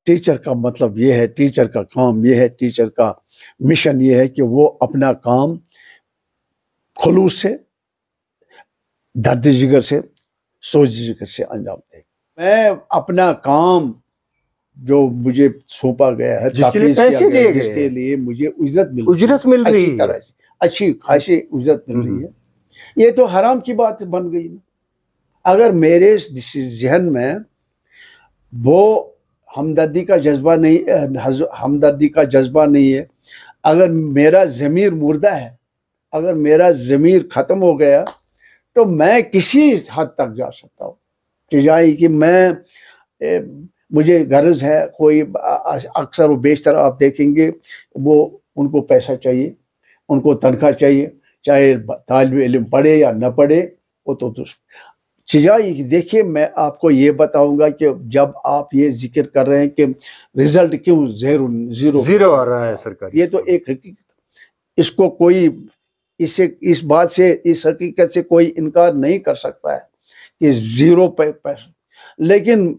Teacher کا مطلب یہ ہے، ٹیچر کا کام یہ ہے، ٹیچر کا مشن یہ ہے کہ وہ اپنا کام خلوص سے، درد جگر سے، سوچ جگر سے انجام دے. میں اپنا کام جو مجھے سونپا گیا ہے، جس کے لیے پیسے دیے گئے، جس کے لیے مجھے اجرت مل رہی اچھی طرح سے، اچھی خاصی اجرت مل رہی ہے، یہ تو حرام کی بات بن گئی. اگر میرے ذہن میں وہ ہمدردی کا جذبہ نہیں ہے، اگر میرا ضمیر مردہ ہے، اگر میرا ضمیر ختم ہو گیا، تو میں کسی حد تک جا سکتا ہوں کہ جائے کہ مجھے غرض ہے. کوئی اکثر و بیشتر آپ دیکھیں گے وہ ان کو پیسہ چاہیے، ان کو تنخواہ چاہیے، چاہے طالب علم پڑھے یا نہ پڑھے. وہ تو چیزیں دیکھیے، میں آپ کو یہ بتاؤں گا کہ جب آپ یہ ذکر کر رہے ہیں کہ رزلٹ کیوں زیرو آ رہا ہے سرکاری، یہ تو ایک حقیقت، اس کو کوئی اس بات سے، اس حقیقت سے کوئی انکار نہیں کر سکتا ہے کہ زیرو پیسہ. لیکن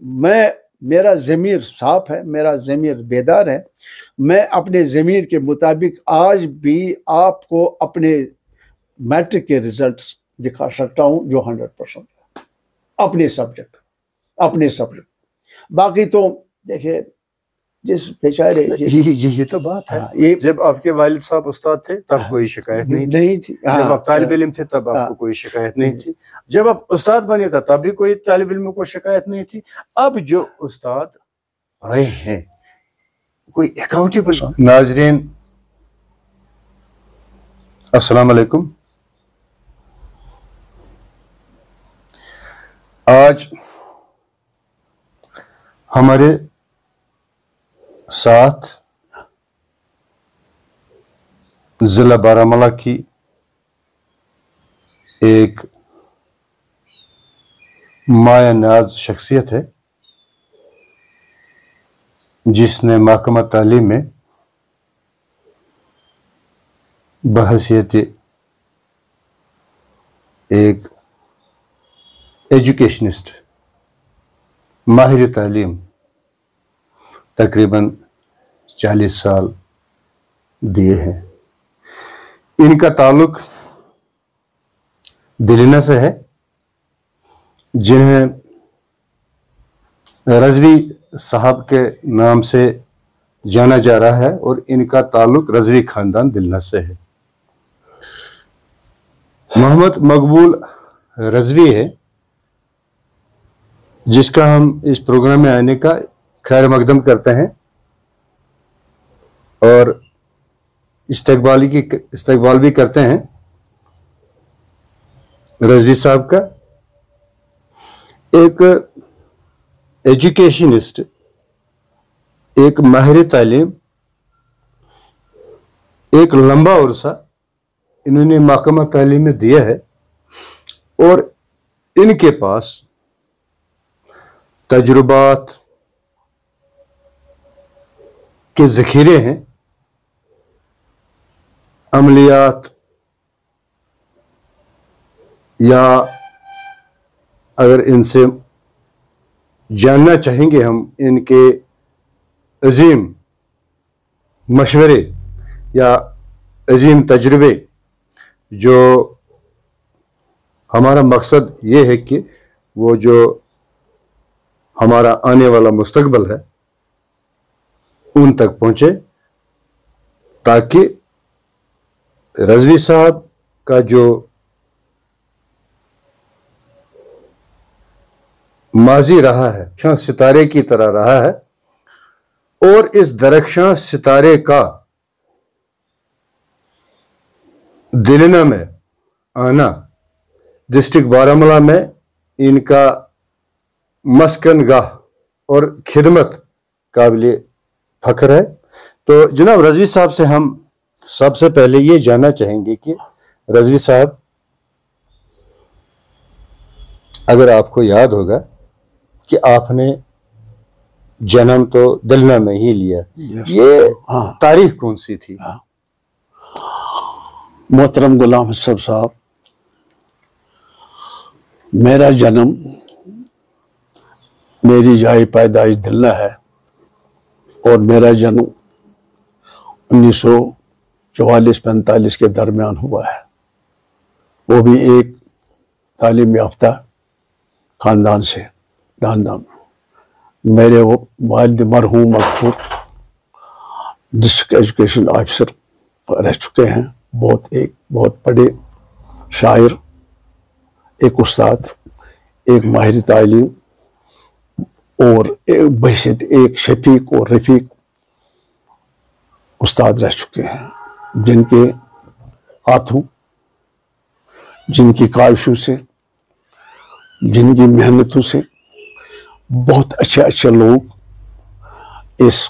میرا ضمیر صاف ہے، میرا ضمیر بیدار ہے. میں اپنے ضمیر کے مطابق آج بھی آپ کو اپنے میٹرک کے ریزلٹس دکھا سکتا ہوں جو 100% اپنے سبجیکٹ. باقی تو دیکھیں جس بیچارے، یہ تو بات ہے، جب آپ کے والد صاحب استاد تھے تب کوئی شکایت نہیں تھی، جب آپ طالب علم تھے تب آپ کو کوئی شکایت نہیں تھی، جب آپ استاد بنے تھا تب بھی کوئی طالب علم کو شکایت نہیں تھی. اب جو استاد آئے ہیں کوئی اکاؤنٹیبل. ناظرین السلام علیکم. آج ہمارے ساتھ ضلع بارہمولہ کی ایک مایہ ناز شخصیت ہے جس نے محکمہ تعلیم میں بحیثیت ایک ایجوکیشنسٹ، ماہر تعلیم تقریباً 40 سال دیے ہیں. ان کا تعلق دلنا سے ہے، جنہیں رضوی صاحب کے نام سے جانا جا رہا ہے، اور ان کا تعلق رضوی خاندان دلنا سے ہے. محمد مقبول رضوی ہے جس کا ہم اس پروگرام میں آنے کا خیر مقدم کرتے ہیں اور استقبال بھی کرتے ہیں. رضوی صاحب کا ایک ایجوکیشنسٹ، ایک ماہر تعلیم، ایک لمبا عرصہ انہوں نے محکمہ تعلیم میں دیا ہے، اور ان کے پاس تجربات کے ذخیرے ہیں. عملیات، یا اگر ان سے جاننا چاہیں گے ہم ان کے عظیم مشورے یا عظیم تجربے، جو ہمارا مقصد یہ ہے کہ وہ جو ہمارا آنے والا مستقبل ہے ان تک پہنچے، تاکہ رضوی صاحب کا جو ماضی رہا ہے درخشاں ستارے کی طرح رہا ہے، اور اس درخشاں ستارے کا دلنا میں آنا ڈسٹرکٹ بارہمولہ میں ان کا مسکن گاہ اور خدمت قابل فخر ہے. تو جناب رضوی صاحب سے ہم سب سے پہلے یہ جاننا چاہیں گے کہ رضوی صاحب، اگر آپ کو یاد ہوگا کہ آپ نے جنم تو دلنا میں ہی لیا، یہ تاریخ کون سی تھی؟ محترم غلام حسب صاحب، میرا جنم، میری جائے پیدائش دلنا ہے، اور میرا جنم 1944-45 کے درمیان ہوا ہے. وہ بھی ایک تعلیم یافتہ خاندان سے. میرے وہ والد مرحوم مغفور ڈسٹرکٹ ایجوکیشن آفیسر رہ چکے ہیں. بہت بڑے شاعر، ایک استاد، ایک ماہر تعلیم، اور بحیثیت ایک شفیق اور رفیق استاد رہ چکے ہیں، جن کے ہاتھوں، جن کی کاوشوں سے، جن کی محنتوں سے بہت اچھے لوگ اس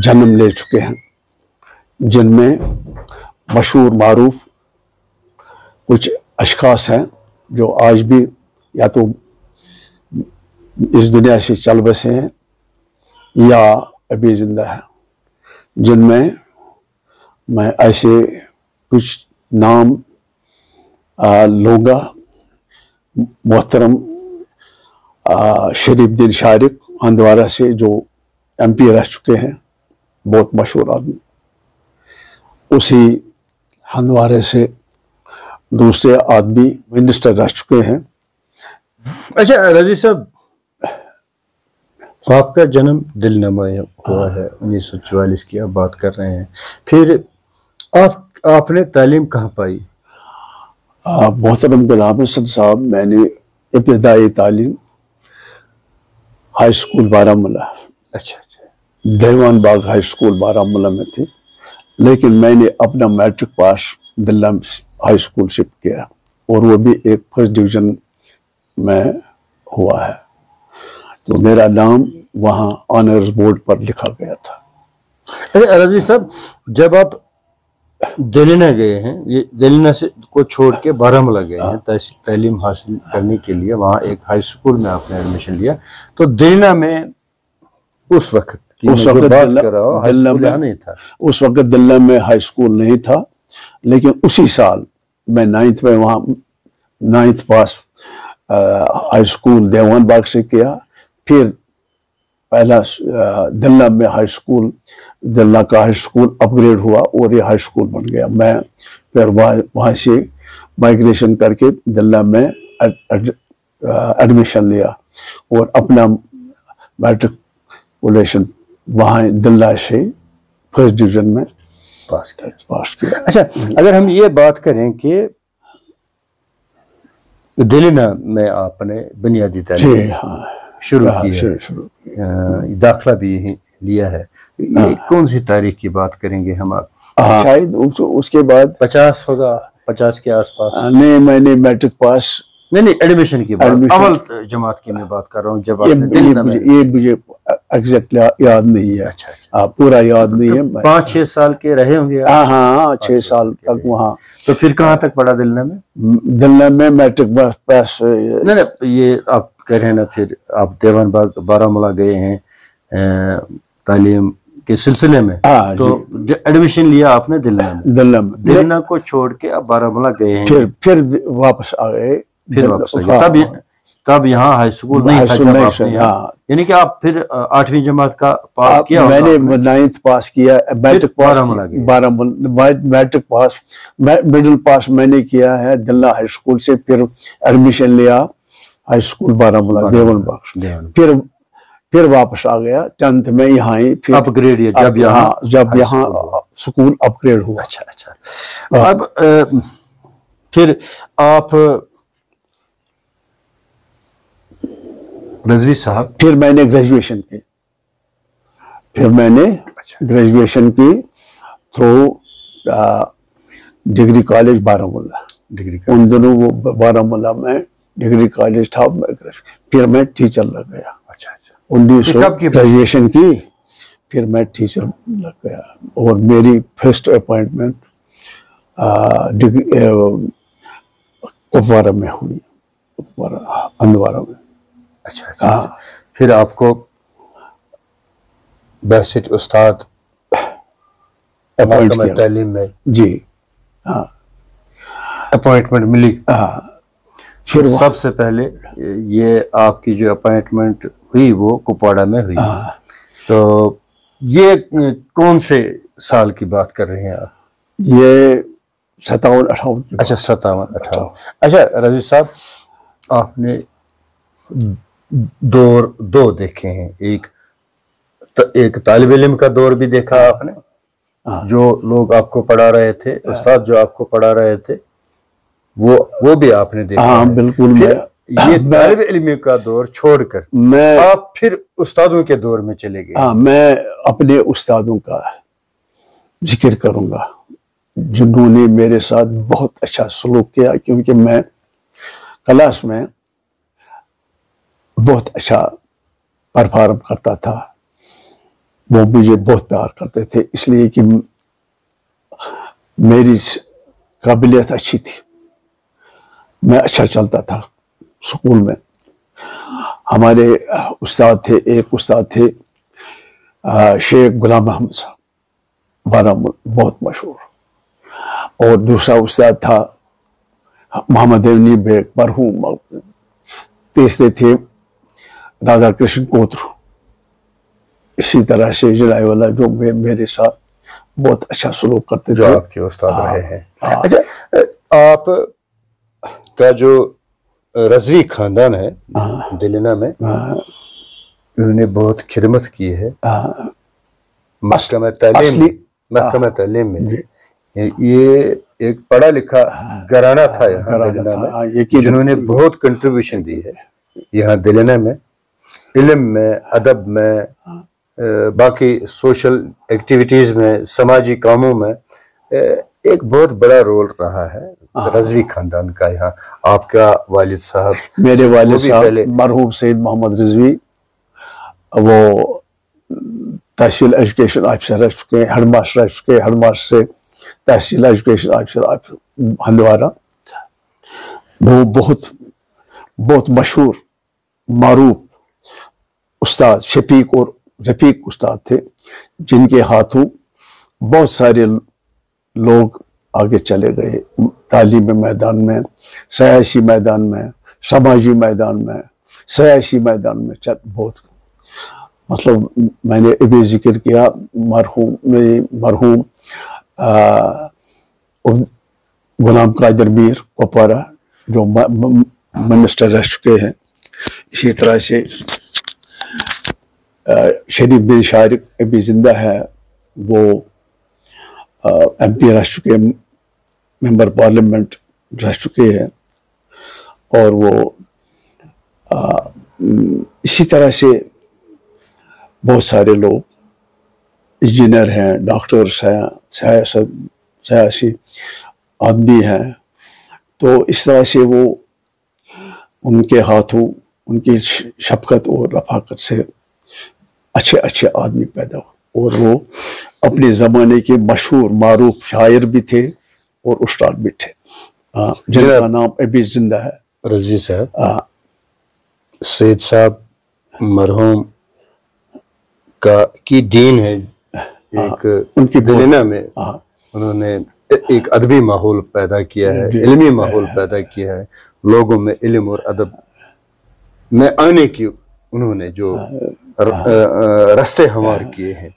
جنم لے چکے ہیں، جن میں مشہور معروف کچھ اشخاص ہیں جو آج بھی یا تو اس دنیا سے چل بسے ہیں یا ابھی زندہ ہیں، جن میں ایسے کچھ نام لوں گا. محترم شریف الدین شارق ہندوارہ سے، جو MP رہ چکے ہیں، بہت مشہور آدمی. اسی ہندوارے سے دوسرے آدمی منسٹر رہ چکے ہیں. اچھا رضی صاحب، آپ کا جنم دلنا میں ہوا ہے، 1944 کی آپ بات کر رہے ہیں. پھر آپ نے تعلیم کہاں پائی؟ محترم غلام حسن صاحب، میں نے ابتدائی تعلیم ہائی اسکول بارہمولہ، اچھا دیوان باغ ہائی اسکول بارہمولہ میں تھی، لیکن میں نے اپنا میٹرک پاس دلہ ہائی اسکول سے کیا، اور وہ بھی ایک فرسٹ ڈویژن میں ہوا ہے. تو میرا نام وہاں آنرز بورڈ پر لکھا گیا تھا. رضی صاحب، جب آپ دلنا گئے ہیں، یہ دلنا سے کو چھوڑ کے بارہمولہ گئے ہیں تعلیم حاصل کرنے کے لیے، وہاں ایک ہائی اسکول میں آپ نے ایڈمیشن لیا، تو دلنا میں اس وقت اس وقت دلہ میں ہائی اسکول نہیں تھا، لیکن اسی سال میں 9th میں وہاں 9th پاس ہائی اسکول دیوان باغ سے کیا. پھر پہلا دلہ میں ہائی اسکول، دلہ کا ہائی اسکول اپ گریڈ ہوا اور یہ ہائی اسکول بن گیا. میں پھر وہاں سے مائگریشن کر کے دلہ میں ایڈمیشن لیا اور اپنا میٹرکولیشن وہاں دلہ سے فرسٹ ڈویژن میں پاس کیا. اچھا، اگر ہم یہ بات کریں کہ دلنا میں آپ نے بنیادی تعلیم شروع کی ہے، داخلہ بھی یہیں لیا ہے، کون سی تاریخ کی بات کریں گے ہم؟ شاید اس کے بعد 50 ہوگا، 50 کے آس پاس. نہیں، میں نے میٹرک پاس نہیں ایڈمیشن کی بات، اول جماعت کی میں بات کر رہا ہوں. جب یہ مجھے ایگزیکٹ یاد نہیں ہے، پورا یاد نہیں ہے. 5-6 سال کے رہے ہوں گے؟ ہاں 6 سال تک وہاں. تو پھر کہاں تک پڑھا دلنا میں؟ دلنا میں میٹرک پاس. نہیں یہ آپ کہہ رہے ہیں نا، پھر آپ دیوان باغ بارہمولہ گئے ہیں تعلیم کے سلسلے میں، تو ایڈمیشن لیا آپ نے دلنا میں. دلنا کو چھوڑ کے آپ بارہمولہ گئے ہیں، پھر واپس آ گئے. تب یہاں ہائی اسکول نہیں تھا، یعنی کہ آپ پھر 8ویں جماعت کا پاس کیا؟ میں نے 9th پاس کیا، matric pass matric pass middle pass میں نے کیا ہے دلہ ہائی اسکول سے. پھر ایڈمیشن لیا ہائی اسکول بارہمولہ دیوان باغ. پھر واپس آ گیا 10th میں یہاں ہی. اپ گریڈ جب یہاں اسکول اپ گریڈ ہوا. اچھا. اب پھر آپ رضوی صاحب، پھر میں نے گریجویشن کی تھرو ڈگری کالج بارہمولہ. ان دنوں وہ بارہمولہ میں ڈگری کالج تھا. پھر میں ٹیچر لگ گیا. 1900 گریجویشن کی، پھر میں ٹیچر لگ گیا، اور میری فرسٹ اپوائنٹمنٹ کپوارہ میں ہوئی، ہندوارہ میں. اچھا. پھر آپ کو بیسٹ استاد تعلیم میں اپوائنٹمنٹ ملی. پھر سب سے پہلے یہ آپ کی جو اپوائنٹمنٹ ہوئی وہ کپواڑہ میں ہوئی. تو یہ کون سے سال کی بات کر رہے ہیں آپ؟ یہ 57-58 کی اچھا 57-58. اچھا رضوی صاحب، آپ نے دور دو دیکھے ہیں، ایک طالب علم کا دور بھی دیکھا آپ نے، جو لوگ آپ کو پڑھا رہے تھے، استاد جو آپ کو پڑھا رہے تھے وہ بھی آپ نے دیکھا. ہاں بالکل. یہ طالب علمی کا دور چھوڑ کر آپ پھر استادوں کے دور میں چلے گئے. ہاں، میں اپنے استادوں کا ذکر کروں گا جنہوں نے میرے ساتھ بہت اچھا سلوک کیا، کیونکہ میں کلاس میں بہت اچھا پرفارم کرتا تھا. وہ مجھے بہت پیار کرتے تھے، اس لیے کہ میری قابلیت اچھی تھی، میں اچھا چلتا تھا اسکول میں. ہمارے استاد تھے، ایک استاد تھے شیخ غلام احمد صاحب بارہمولہ، بہت مشہور، اور دوسرا استاد تھا محمد علی بیگ مرحوم. تیسرے تھے رادھا کرشن کوترو. اسی طرح سے جلائی والا جو میرے ساتھ بہت اچھا سلوک کرتے جو تھے، آپ کے استاد رہے ہیں. اچھا، آپ کا جو رضوی خاندان ہے دلنا میں، انہوں نے بہت خدمت کی ہے محکمہ تعلیم میں. یہ ایک پڑھا لکھا گھرانہ تھا یہاں دلنا میں، جنہوں نے بہت کنٹریبیوشن دی ہے یہاں دلنا میں، علم میں، ادب میں، باقی سوشل ایکٹیویٹیز میں، سماجی کاموں میں ایک بہت بڑا رول رہا ہے رضوی خاندان کا. یہاں آپ کا والد صاحب، میرے والد صاحب مرحوم سید محمد رضوی، وہ تحصیل ایجوکیشن آفیسر رہ چکے ہیں، ہیڈ ماسٹر رہ چکے ہیں، ہیڈ ماسٹر سے تحصیل ایجوکیشن آفیسر ہندوارہ. وہ بہت مشہور معروف استاد شفیق اور رفیق استاد تھے، جن کے ہاتھوں بہت سارے لوگ آگے چلے گئے تعلیمی میدان میں، سیاسی میدان میں، سماجی میدان میں، سیاسی میدان میں. بہت مطلب میں نے ابھی ذکر کیا مرحوم غلام قادر میر کپوارہ جو منسٹر رہ چکے ہیں. اسی طرح سے شریف دل شارق ابھی زندہ ہے، وہ ایم پی رہ چکے، ممبر پارلیمنٹ رہ چکے ہیں. اور وہ اسی طرح سے بہت سارے لوگ انجینئر ہیں، ڈاکٹرس ہیں، سیاسی آدمی ہیں. تو اس طرح سے وہ ان کے ہاتھوں، ان کی شفقت اور رفاقت سے اچھے آدمی پیدا ہو، اور وہ اپنے زمانے کے مشہور معروف شاعر بھی تھے اور استاد بھی تھے، جن کا نام ابھی زندہ ہے. رضوی صاحب، سید صاحب مرحوم کی دین ہے ایک ان کی دلنا میں، انہوں نے ایک ادبی ماحول پیدا کیا ہے، علمی ماحول پیدا کیا ہے، لوگوں میں علم اور ادب میں آنے کی انہوں نے جو رستے ہموار کیے ہیں،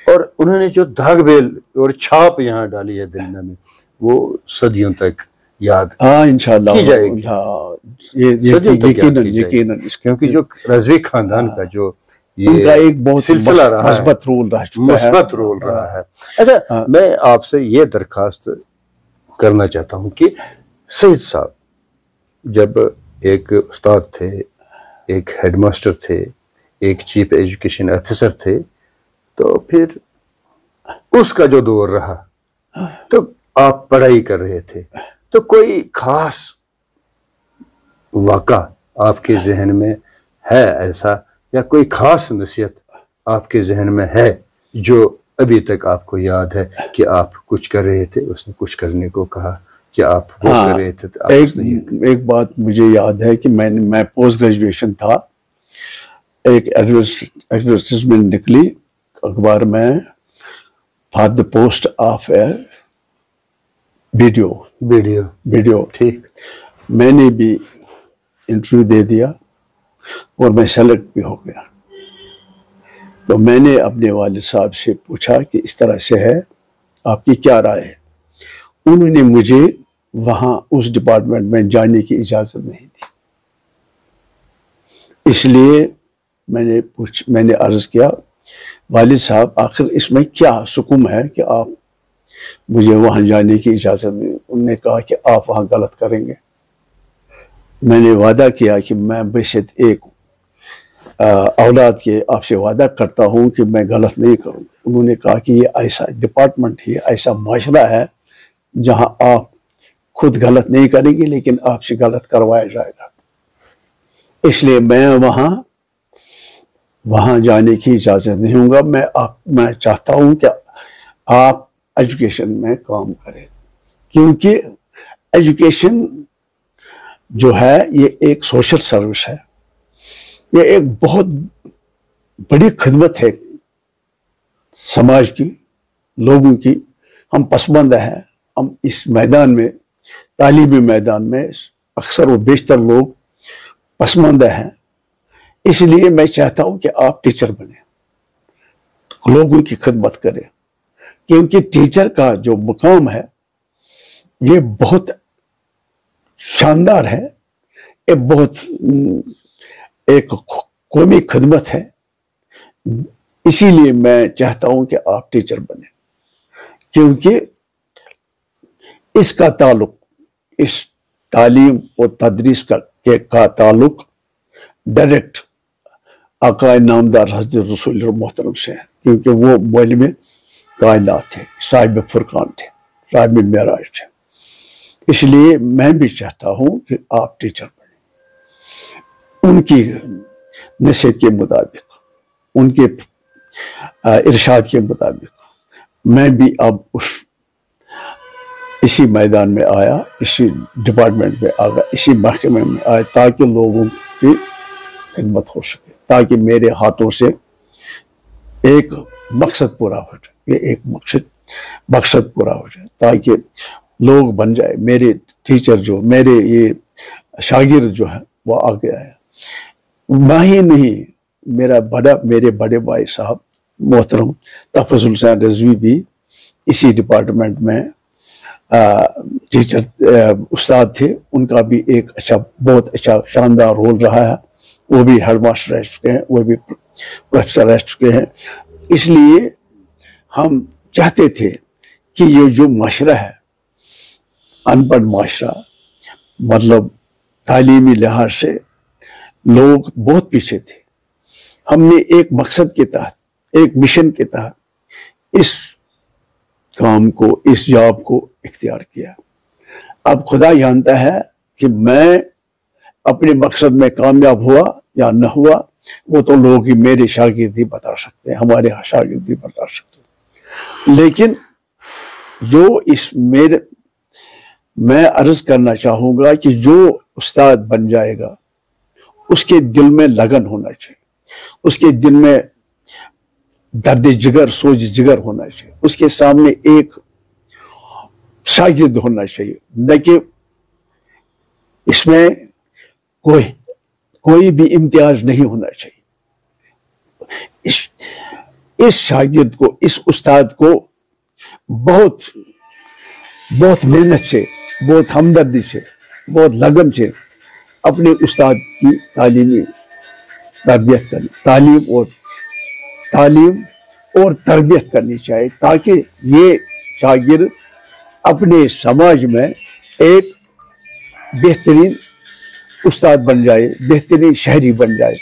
اور انہوں نے جو داغ بیل اور چھاپ یہاں ڈالی ہے دلنا میں، وہ صدیوں تک یاد انشاءاللہ کی جائے گی. یقیناً، کیونکہ جو رضوی خاندان کا جو ان کا ایک بہت سلسلہ رہا ہے، مثبت رول رہ چکا ہے، مثبت رول رہا ہے. اچھا، میں آپ سے یہ درخواست کرنا چاہتا ہوں کہ سید صاحب جب ایک استاد تھے، ایک ہیڈ ماسٹر تھے، ایک چیف ایجوکیشن آفیسر تھے، تو پھر اس کا جو دور رہا تو آپ پڑھائی کر رہے تھے، تو کوئی خاص واقعہ آپ کے ذہن میں ہے ایسا، یا کوئی خاص نصیحت آپ کے ذہن میں ہے جو ابھی تک آپ کو یاد ہے کہ آپ کچھ کر رہے تھے، اس نے کچھ کرنے کو کہا کہ آپ وہ کر رہے تھے؟ ایک بات مجھے یاد ہے کہ میں پوسٹ گریجویشن تھا، ایک ایڈورٹیزمنٹ نکلی اخبار میں for the post of a video. ٹھیک، میں نے بھی انٹرویو دے دیا اور میں سلیکٹ بھی ہو گیا. تو میں نے اپنے والد صاحب سے پوچھا کہ اس طرح سے ہے، آپ کی کیا رائے ہے؟ انہوں نے مجھے وہاں اس ڈپارٹمنٹ میں جانے کی اجازت نہیں دی. اس لیے میں نے عرض کیا والد صاحب آخر اس میں کیا حکم ہے کہ آپ مجھے وہاں جانے کی اجازت نہیں؟ انہوں نے کہا کہ آپ وہاں غلط کریں گے. میں نے وعدہ کیا کہ میں بحیثیت ایک اولاد کے آپ سے وعدہ کرتا ہوں کہ میں غلط نہیں کروں. انہوں نے کہا کہ یہ ایسا ڈپارٹمنٹ ہے، ایسا معاشرہ ہے جہاں آپ خود غلط نہیں کریں گے لیکن آپ سے غلط کروایا جائے گا. اس لیے میں وہاں جانے کی اجازت نہیں ہوں گا. میں چاہتا ہوں کہ آپ ایجوکیشن میں کام کریں، کیونکہ ایجوکیشن جو ہے یہ ایک سوشل سروس ہے، یہ ایک بہت بڑی خدمت ہے سماج کی، لوگوں کی. ہم پسماندہ ہیں، ہم اس میدان میں، تعلیمی میدان میں اکثر و بیشتر لوگ پسماندہ ہیں. اس لیے میں چاہتا ہوں کہ آپ ٹیچر بنیں، لوگوں کی خدمت کریں، کیونکہ ٹیچر کا جو مقام ہے یہ بہت شاندار ہے، یہ بہت ایک قومی خدمت ہے. اسی لیے میں چاہتا ہوں کہ آپ ٹیچر بنیں، کیونکہ اس کا تعلق، اس تعلیم اور تدریس کا تعلق ڈائریکٹ آقا نامدار حضرت رسول محترم سے ہے، کیونکہ وہ معلم کائنات تھے، صاحب فرقان تھے، صاحب معراج تھے. اس لیے میں بھی چاہتا ہوں کہ آپ ٹیچر بنیں، ان کی نصیحت کے مطابق، ان کے ارشاد کے مطابق. میں بھی اب اسی میدان میں آیا، اسی ڈپارٹمنٹ میں آ گیا، اسی محکمے میں آیا تاکہ لوگوں کی خدمت ہو سکے، تاکہ میرے ہاتھوں سے ایک مقصد پورا ہو جائے، یہ ایک مقصد پورا ہو جائے، تاکہ لوگ بن جائے. میرے ٹیچر جو، میرے یہ شاگرد جو ہے وہ آگے آیا. میں ہی نہیں، میرے بڑے بھائی صاحب محترم تفضل حسین رضوی بھی اسی ڈپارٹمنٹ میں ٹیچر استاد تھے. ان کا بھی ایک بہت اچھا شاندار رول رہا ہے. وہ بھی ہیڈ ماسٹر رہ چکے ہیں، وہ بھی پروفیسر رہ چکے ہیں. اس لیے ہم چاہتے تھے کہ یہ جو معاشرہ ہے، ان پڑھ معاشرہ، مطلب تعلیمی لحاظ سے لوگ بہت پیچھے تھے. ہم نے ایک مقصد کے تحت، ایک مشن کے تحت اس کام کو، اس جاب کو اختیار کیا. اب خدا جانتا ہے کہ میں اپنے مقصد میں کامیاب ہوا یا نہ ہوا، وہ تو لوگ ہی میرے شاگرد ہی بتا سکتے ہیں، ہمارے شاگرد ہی بتا سکتے ہیں. لیکن جو میں عرض کرنا چاہوں گا کہ جو استاد بن جائے گا اس کے دل میں لگن ہونا چاہیے، اس کے دل میں درد جگر، سوج جگر ہونا چاہیے، اس کے سامنے ایک شاگرد ہونا چاہیے، نہ کہ اس میں کوئی بھی امتیاز نہیں ہونا چاہیے. اس شاگرد کو، اس استاد کو بہت محنت سے، بہت ہمدردی سے، بہت لگن سے اپنے استاد کی تعلیمی تربیت کرنی، تعلیم اور تربیت کرنی چاہیے، تاکہ یہ شاگرد اپنے سماج میں ایک بہترین استاد بن جائے، بہترین شہری بن جائے،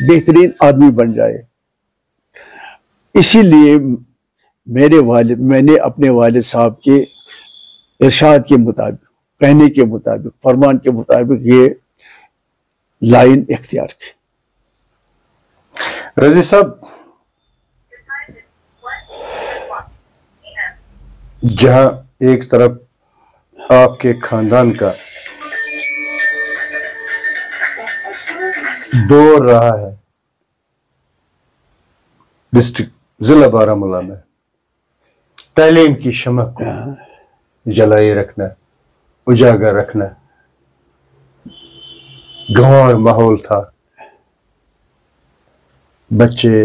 بہترین آدمی بن جائے. اسی لیے میں نے اپنے والد صاحب کے ارشاد کے مطابق، کہنے کے مطابق، فرمان کے مطابق یہ لائن اختیار کی. رضی صاحب، جہاں ایک طرف آپ کے خاندان کا دور رہا ہے ڈسٹرکٹ ضلع بارہمولہ میں تعلیم کی شمع کو جلائے رکھنا، اجاگر رکھنا، گنوار ماحول تھا، بچے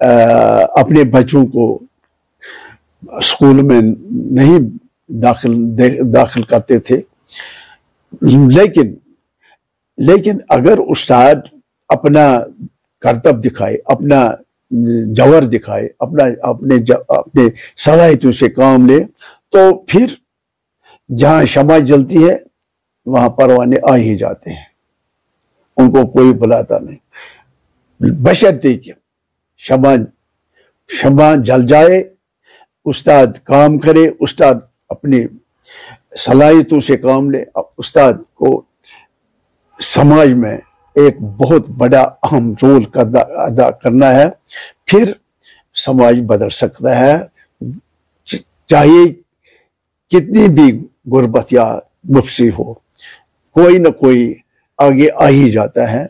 اپنے بچوں کو اسکول میں نہیں داخل کرتے تھے، لیکن اگر استاد اپنا کرتب دکھائے، اپنا جوہر دکھائے، اپنے صلاحیتوں سے کام لے، تو پھر جہاں شمع جلتی ہے وہاں پروانے آ ہی جاتے ہیں، ان کو کوئی بلاتا نہیں، بشرطے کہ شمع جل جائے، استاد کام کرے، استاد اپنی صلاحیتوں سے کام لے، استاد کو سماج میں ایک بہت بڑا اہم رول ادا کرنا ہے، پھر سماج بدل سکتا ہے، چاہیے کتنی بھی غربت یا مفسی ہو، کوئی نہ کوئی آگے آ ہی جاتا ہے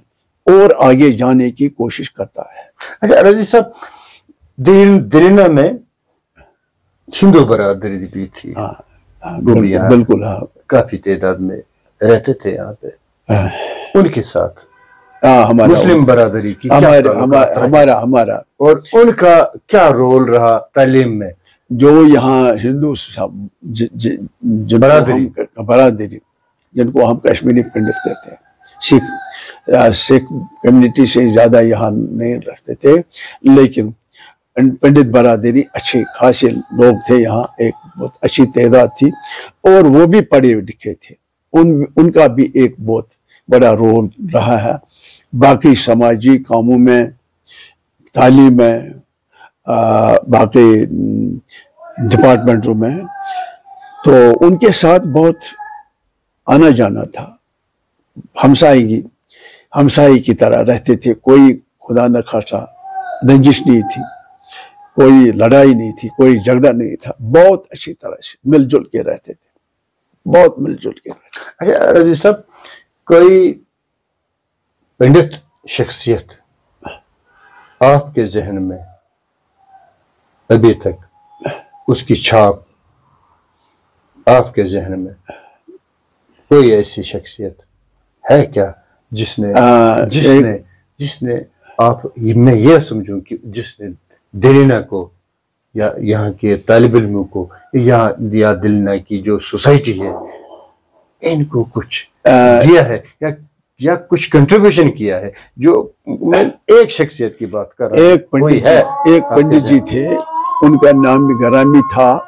اور آگے جانے کی کوشش کرتا ہے۔ اچھا رضی صاحب، دلنا میں ہندو برادری بھی تھی، بالکل ہاں، کافی تعداد میں رہتے تھے یہاں پہ، ان کے ساتھ ہمارا مسلم برادری کی ہمارا اور ان کا کیا رول رہا تعلیم میں؟ جو یہاں ہندو برادری جن کو ہم کشمیری پنڈت کہتے ہیں، سکھ کمیونٹی سے زیادہ یہاں نہیں رہتے تھے، لیکن پنڈت برادری اچھے خاصے لوگ تھے یہاں، ایک بہت اچھی تعداد تھی، اور وہ بھی پڑھے لکھے تھے، ان کا بھی ایک بہت بڑا رول رہا ہے باقی سماجی کاموں میں، تعلیم میں، باقی ڈپارٹمنٹوں میں، تو ان کے ساتھ بہت آنا جانا تھا، ہمسائی کی طرح رہتے تھے، کوئی خدا نہ خواستہ رنجش نہیں تھی، کوئی لڑائی نہیں تھی، کوئی جھگڑا نہیں تھا، بہت اچھی طرح سے مل جل کے رہتے تھے، بہت مل جل کے رہتے تھے۔ اچھا رضی صاحب، کوئی پنڈت شخصیت آپ کے ذہن میں ابھی تک اس کی چھاپ آپ کے ذہن میں کوئی ایسی شخصیت ہے کیا جس نے آپ، میں یہ سمجھوں کہ جس نے دلنا کو یا یہاں کے طالب علموں کو یا دلنا کی جو سوسائٹی ہے ان کو کچھ دیا ہے یا کچھ کنٹریبیوشن کیا ہے؟ جو میں ایک شخصیت کی بات کر رہا ہوں، ایک پنڈت جی تھے، ان کا نام گرامی تھا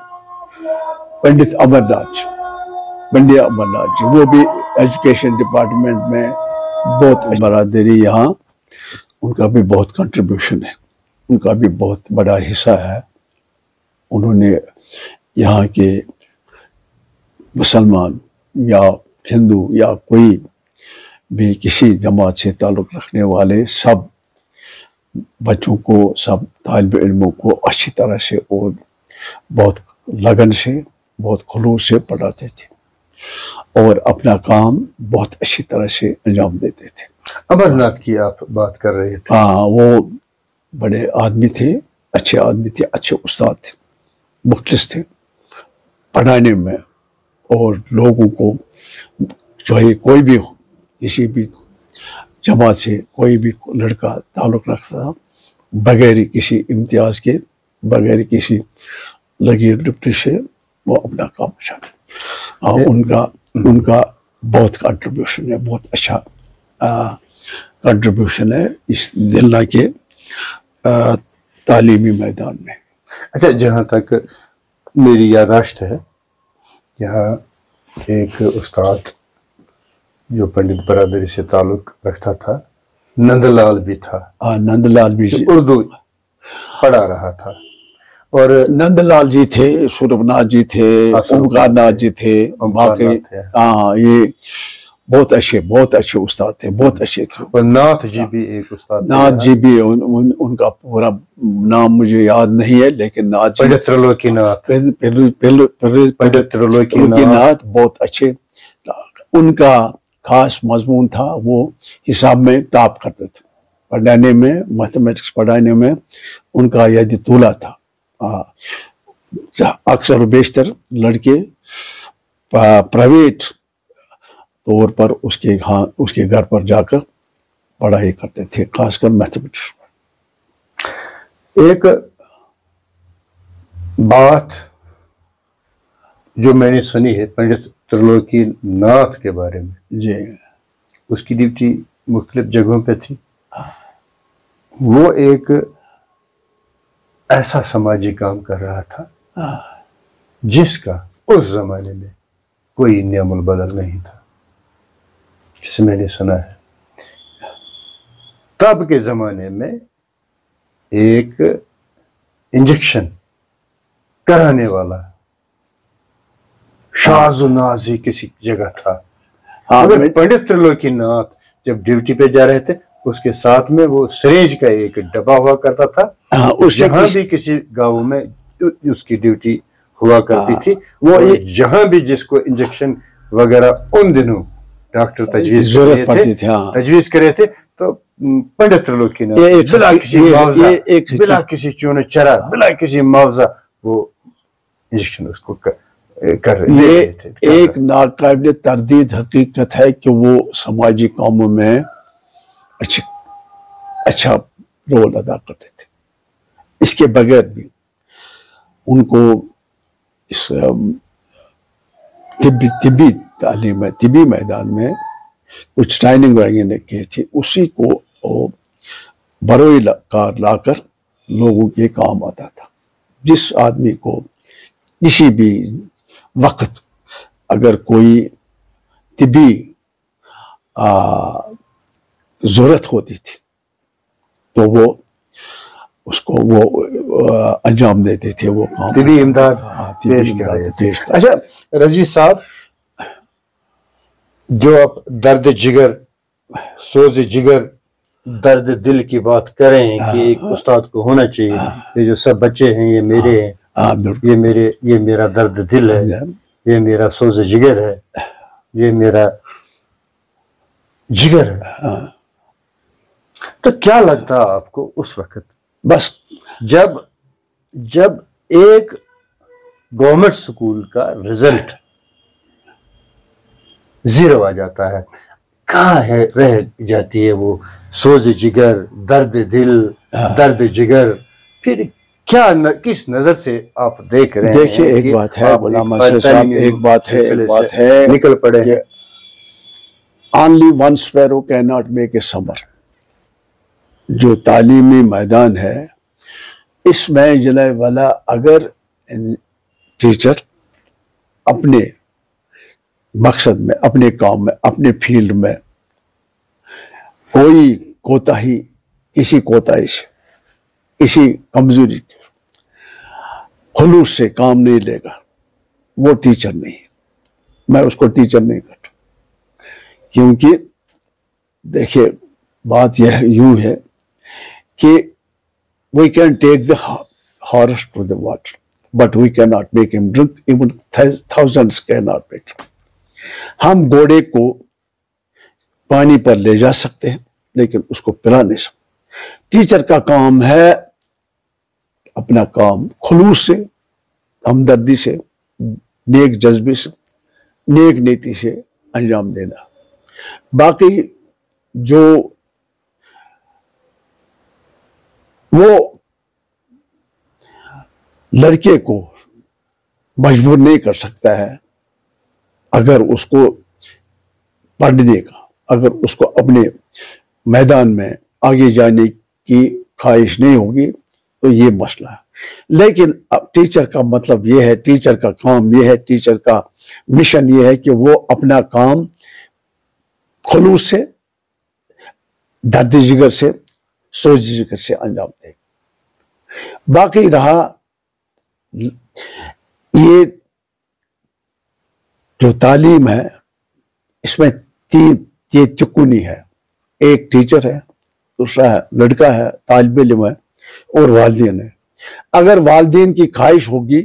پنڈت امرناتھ جی، وہ بھی ایجوکیشن ڈپارٹمنٹ میں بہت برادری یہاں، ان کا بھی بہت کنٹریبیوشن ہے، ان کا بھی بہت بڑا حصہ ہے، انہوں نے یہاں کے مسلمان یا ہندو یا کوئی بھی کسی جماعت سے تعلق رکھنے والے سب بچوں کو، سب طالب علموں کو اچھی طرح سے اور بہت لگن سے، بہت خلوص سے پڑھاتے تھے اور اپنا کام بہت اچھی طرح سے انجام دیتے تھے۔ امرناتھ کی آپ بات کر رہے تھے؟ ہاں، وہ بڑے آدمی تھے، اچھے آدمی تھے، اچھے استاد تھے، مخلص تھے پڑھانے میں، اور لوگوں کو چاہے کوئی بھی ہو، کسی بھی جماعت سے کوئی بھی لڑکا تعلق رکھتا تھا، بغیر کسی امتیاز کے، بغیر کسی لگیر لپٹی سے وہ اپنا کام چاہتے۔ ان کا بہت کنٹریبیوشن ہے، بہت اچھا کنٹریبیوشن ہے اس دلنا کے تعلیمی میدان میں۔ اچھا، جہاں تک میری یادداشت ہے، یہاں ایک استاد جو پنڈت برادری سے تعلق رکھتا تھا، نند لال بھی تھا۔ نند لال بھی اردو پڑھا رہا تھا، اور نند لال جی تھے، سوربھ ناتھ جی تھے، اومکار ناتھ جی تھے، باقی یہ بہت اچھے استاد تھے، بہت اچھے تھے۔ اور ناتھ جی بھی ایک استاد تھے، ناتھ جی بھی، ان کا پورا نام مجھے یاد نہیں ہے، لیکن ناتھ جی، پنڈت ترلوکی ناتھ بہت اچھے، ان کا خاص مضمون تھا، وہ حساب میں ٹاپ کرتے تھے، پڑھانے میں، میتھمیٹکس پڑھانے میں ان کا ید طولہ تھا۔ اکثر و بیشتر لڑکے پرائیویٹ طور پر اس کے گھر پر جا کر پڑھائی کرتے تھے، خاص کر میتھمیٹکس۔ ایک بات جو میں نے سنی ہے پنڈت ترلوکی ناتھ کے بارے میں، جی اس کی ڈیوٹی مختلف جگہوں پہ تھی. وہ ایک ایسا سماجی کام کر رہا تھا جس کا اس زمانے میں کوئی نعم البدل نہیں تھا، جسے میں نے سنا ہے. تب کے زمانے میں ایک انجیکشن کرانے والا شاذ و نازی کسی جگہ تھا. اگر پنڈت ترلوکی ناتھ جب ڈیوٹی پہ جا رہے تھے، اس کے ساتھ میں وہ سرنج کا ایک ڈبہ ہوا کرتا تھا. جہاں بھی کسی گاؤں میں اس کی ڈیوٹی ہوا کرتی تھی، وہ جہاں بھی جس کو انجیکشن وغیرہ ان دنوں ڈاکٹر تجویز کرے تھے تو پنڈت ترلوکی ناتھ بلا کسی معاوضہ، بلا کسی چون چرا، بلا کسی معاوضہ وہ انجیکشن اس کو کر رہے تھے. ایک ناقابل تردید حقیقت ہے کہ وہ سماجی کاموں میں اچھا رول ادا کرتے تھے. اس کے بغیر بھی ان کو اس طبی تعلیم میں، طبی میدان میں کچھ ٹریننگ وغیرہ کی تھی، اسی کو بروئی کار لا کر لوگوں کے کام آتا تھا. جس آدمی کو کسی بھی وقت اگر کوئی طبی ضرورت ہوتی تھی تو وہ اس کو وہ انجام دیتے تھے، وہ کام طبی امداد پیش کر رہے تھے. اچھا رضوی صاحب، جو آپ درد جگر، سوز جگر، درد دل کی بات کریں کہ ایک استاد کو ہونا چاہیے، یہ جو سب بچے ہیں یہ میرے ہیں، یہ میرا درد دل ہے، یہ میرا سوز جگر ہے، یہ میرا جگر ہے. تو کیا لگتا آپ کو اس وقت بس جب ایک گورنمنٹ سکول کا رزلٹ 0 آ جاتا ہے، کہاں ہے رہ جاتی ہے وہ سوز جگر، درد دل، درد جگر؟ پھر کیا کس نظر سے آپ دیکھ رہے ہیں؟ دیکھیے ایک بات ہے غلام اشرف صاحب، ایک بات ہے نکل پڑے ہیں. only one sparrow cannot make a summer. جو تعلیمی میدان ہے اس میں جناب والا، اگر ٹیچر اپنے مقصد میں، اپنے کام میں، اپنے فیلڈ میں کوئی کوتاہی، کسی کوتاہی سے، کسی کمزوری، خلوص سے کام نہیں لے گا، وہ ٹیچر نہیں. میں اس کو ٹیچر نہیں کرتا، کیونکہ دیکھیے بات یہ یوں ہے کہ we can take the horse to the water but we cannot make him drink, even thousands cannot make him. ہم گھوڑے کو پانی پر لے جا سکتے ہیں لیکن اس کو پلا نہیں سکتے. ٹیچر کا کام ہے اپنا کام خلوص سے، ہمدردی سے، نیک جذبے سے، نیک نیتی سے انجام دینا. باقی جو وہ لڑکے کو مجبور نہیں کر سکتا ہے، اگر اس کو پڑھنے کا، اگر اس کو اپنے میدان میں آگے جانے کی خواہش نہیں ہوگی تو یہ مسئلہ ہے. لیکن اب ٹیچر کا مطلب یہ ہے، ٹیچر کا کام یہ ہے، ٹیچر کا مشن یہ ہے کہ وہ اپنا کام خلوص سے، درد جگر سے، سوز جگر سے انجام دے. باقی رہا یہ جو تعلیم ہے، اس میں یہ تکونی ہے. ایک ٹیچر ہے، دوسرا ہے لڑکا ہے، طالب علم ہے، اور والدین ہے. اگر والدین کی خواہش ہوگی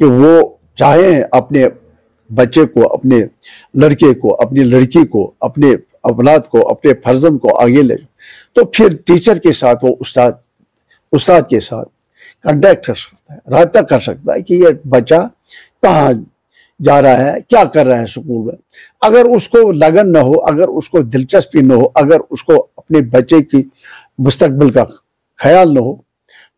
کہ وہ چاہیں اپنے بچے کو، اپنے لڑکے کو، اپنی لڑکی کو، اپنے اولاد کو، اپنے فرزند کو آگے لے، تو پھر ٹیچر کے ساتھ وہ استاد کے ساتھ کانٹیکٹ کر سکتا ہے، رابطہ کر سکتا ہے کہ یہ بچہ کہاں جا رہا ہے، کیا کر رہا ہے اسکول میں. اگر اس کو لگن نہ ہو، اگر اس کو دلچسپی نہ ہو، اگر اس کو اپنے بچے کی مستقبل کا خیال نہ ہو،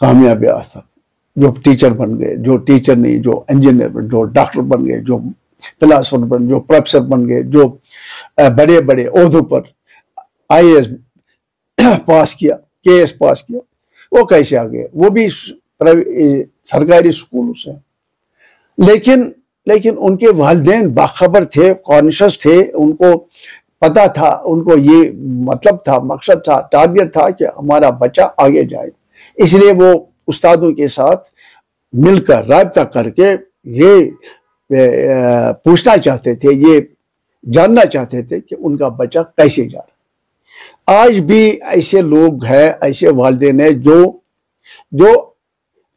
کامیابی آسا جو ٹیچر بن گئے, جو ٹیچر نہیں, جو انجینئر بن, جو ڈاکٹر بن گئے, جو فلاسفر بن, جو پروفیسر بن گئے, جو بڑے بڑے عہدوں پر آئی اے ایس پاس کیا, کے ایس پاس کیا, وہ کیسے آ گئے؟ وہ بھی سرکاری اسکولوں سے. لیکن ان کے والدین باخبر تھے, کانشیس تھے, ان کو پتا تھا, ان کو یہ مطلب تھا, مقصد تھا, ٹارگیٹ تھا کہ ہمارا بچہ آگے جائے. اس لیے وہ استادوں کے ساتھ مل کر رابطہ کر کے یہ پوچھنا چاہتے تھے, یہ جاننا چاہتے تھے کہ ان کا بچہ کیسے جا رہا. آج بھی ایسے لوگ ہیں, ایسے والدین ہیں جو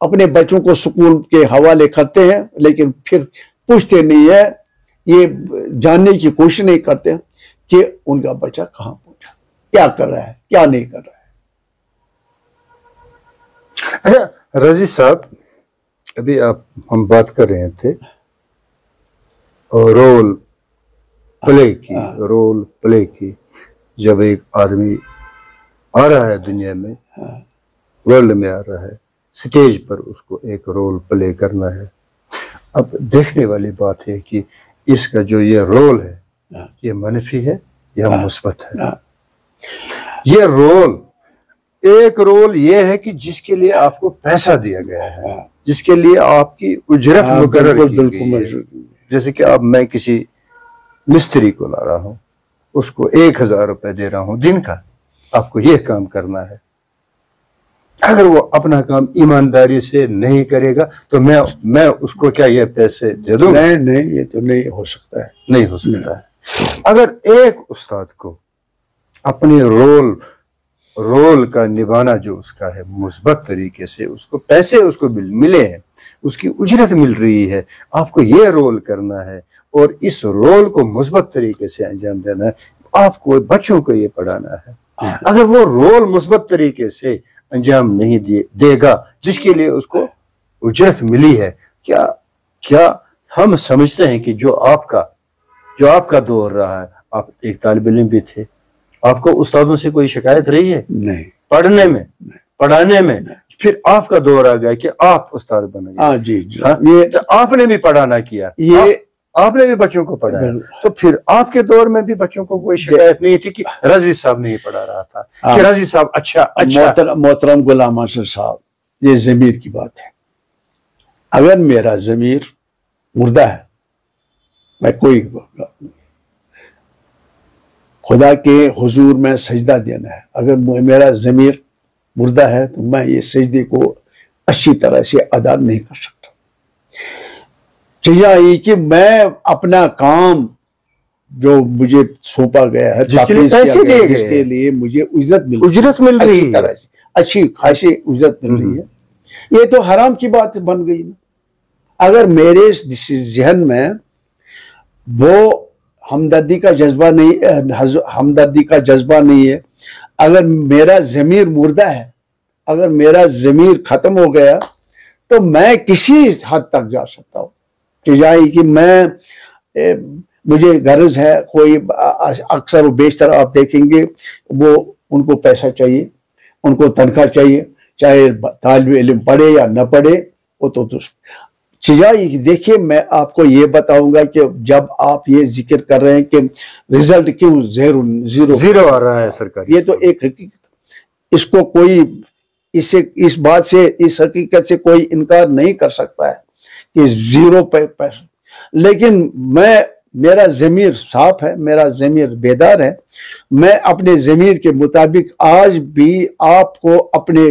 اپنے بچوں کو اسکول کے حوالے کرتے ہیں, لیکن پھر پوچھتے نہیں ہیں, یہ جاننے کی کوشش نہیں کرتے کہ ان کا بچہ کہاں پہنچا, کیا کر رہا ہے, کیا نہیں کر رہا ہے. رضی صاحب, ابھی ہم بات کر رہے تھے رول پلے کی. جب ایک آدمی آ رہا ہے دنیا میں, ورلڈ میں آ رہا ہے, سٹیج پر اس کو ایک رول پلے کرنا ہے. اب دیکھنے والی بات ہے کہ اس کا جو یہ رول ہے یہ منفی ہے یا مثبت ہے. یہ ایک رول یہ ہے کہ جس کے لیے آپ کو پیسہ دیا گیا ہے, جس کے لیے آپ کی اجرت مقرر کی گئی ہے. جیسے کہ اب میں کسی مستری کو لا رہا ہوں, اس کو 1000 روپے دے رہا ہوں دن کا, آپ کو یہ کام کرنا ہے. اگر وہ اپنا کام ایمانداری سے نہیں کرے گا تو میں اس کو کیا یہ پیسے دے دوں؟ نہیں, یہ تو نہیں ہو سکتا ہے, نہیں ہو سکتا ہے. اگر ایک استاد کو اپنی رول کا نبھانا جو اس کا ہے مثبت طریقے سے, اس کو پیسے اس کو ملے ہیں, اس کی اجرت مل رہی ہے, آپ کو یہ رول کرنا ہے اور اس رول کو مثبت طریقے سے انجام دینا ہے, آپ کو بچوں کو یہ پڑھانا ہے. اگر وہ رول مثبت طریقے سے انجام نہیں دے گا جس کے لیے اس کو اجرت ملی ہے, کیا ہم سمجھتے ہیں کہ جو آپ کا دور رہا ہے, آپ ایک طالب علم بھی تھے, آپ کو استادوں سے کوئی شکایت رہی ہے؟ نہیں. پڑھنے میں, پڑھانے میں. پھر آپ کا دور آ گیا کہ آپ استاد بن گئے. جی, یہ آپ نے بھی پڑھانا کیا, آپ نے بھی بچوں کو پڑھایا, تو پھر آپ کے دور میں بھی بچوں کو کوئی شکایت نہیں تھی کہ رضی صاحب نہیں پڑھا رہا تھا, کہ رضی صاحب اچھا. محترم غلام حسن صاحب, یہ ضمیر کی بات ہے. اگر میرا ضمیر مردہ ہے, میں کوئی خدا کے حضور میں سجدہ دینا ہے, اگر میرا ضمیر مردہ ہے تو میں یہ سجدے کو اچھی طرح سے ادا نہیں کر سکتا. چاہیے کہ میں اپنا کام جو مجھے سونپا گیا ہے, جس کے لیے مجھے اجرت مل رہی ہے, اچھی خاصی اجرت مل رہی ہے, یہ تو حرام کی بات بن گئی نا. اگر میرے ذہن میں وہ ہمدردی کا جذبہ نہیں ہے, اگر میرا ضمیر مردہ ہے, اگر میرا ضمیر ختم ہو گیا, تو میں کسی حد تک جا سکتا ہوں. کہ مجھے غرض ہے, کوئی اکثر و بیشتر آپ دیکھیں گے وہ ان کو پیسہ چاہیے, ان کو تنخواہ چاہیے, چاہے طالب علم پڑھے یا نہ پڑھے. وہ تو دیکھیے, میں آپ کو یہ بتاؤں گا کہ جب آپ یہ ذکر کر رہے ہیں کہ رزلٹ کیوں زیرو آ رہا ہے سرکاری, یہ تو ایک حقیقت, اس کو کوئی اس بات سے, اس حقیقت سے کوئی انکار نہیں کر سکتا ہے کہ زیرو پیسہ. لیکن میرا ضمیر صاف ہے, میرا ضمیر بیدار ہے. میں اپنے ضمیر کے مطابق آج بھی آپ کو اپنے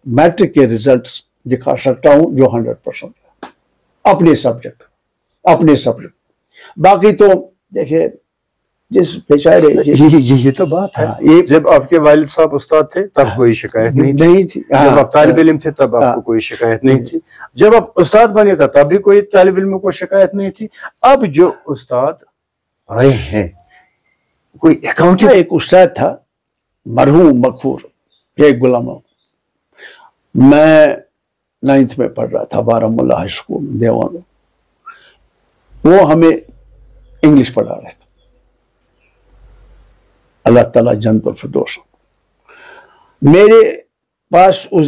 میٹرک کے ریزلٹس دکھا سکتا ہوں جو 100% اپنے سبجیکٹ. باقی تو دیکھیں جس بیچارے, یہ تو بات ہے, جب آپ کے والد صاحب استاد تھے تب کوئی شکایت نہیں تھی, جب آپ طالب علم تھے تب آپ کو کوئی شکایت نہیں تھی, جب آپ استاد بنے تھا تب بھی کوئی طالب علم کو شکایت نہیں تھی. اب جو استاد آئے ہیں, کوئی ایک استاد تھا مرحوم مغفور شیخ غلام, میں 9th میں پڑھ رہا تھا بارہمولہ ہائی اسکول دیوان میں. وہ ہمیں انگلش پڑھا رہے تھے. اللہ تعالیٰ جنت الفردوس. میرے پاس اس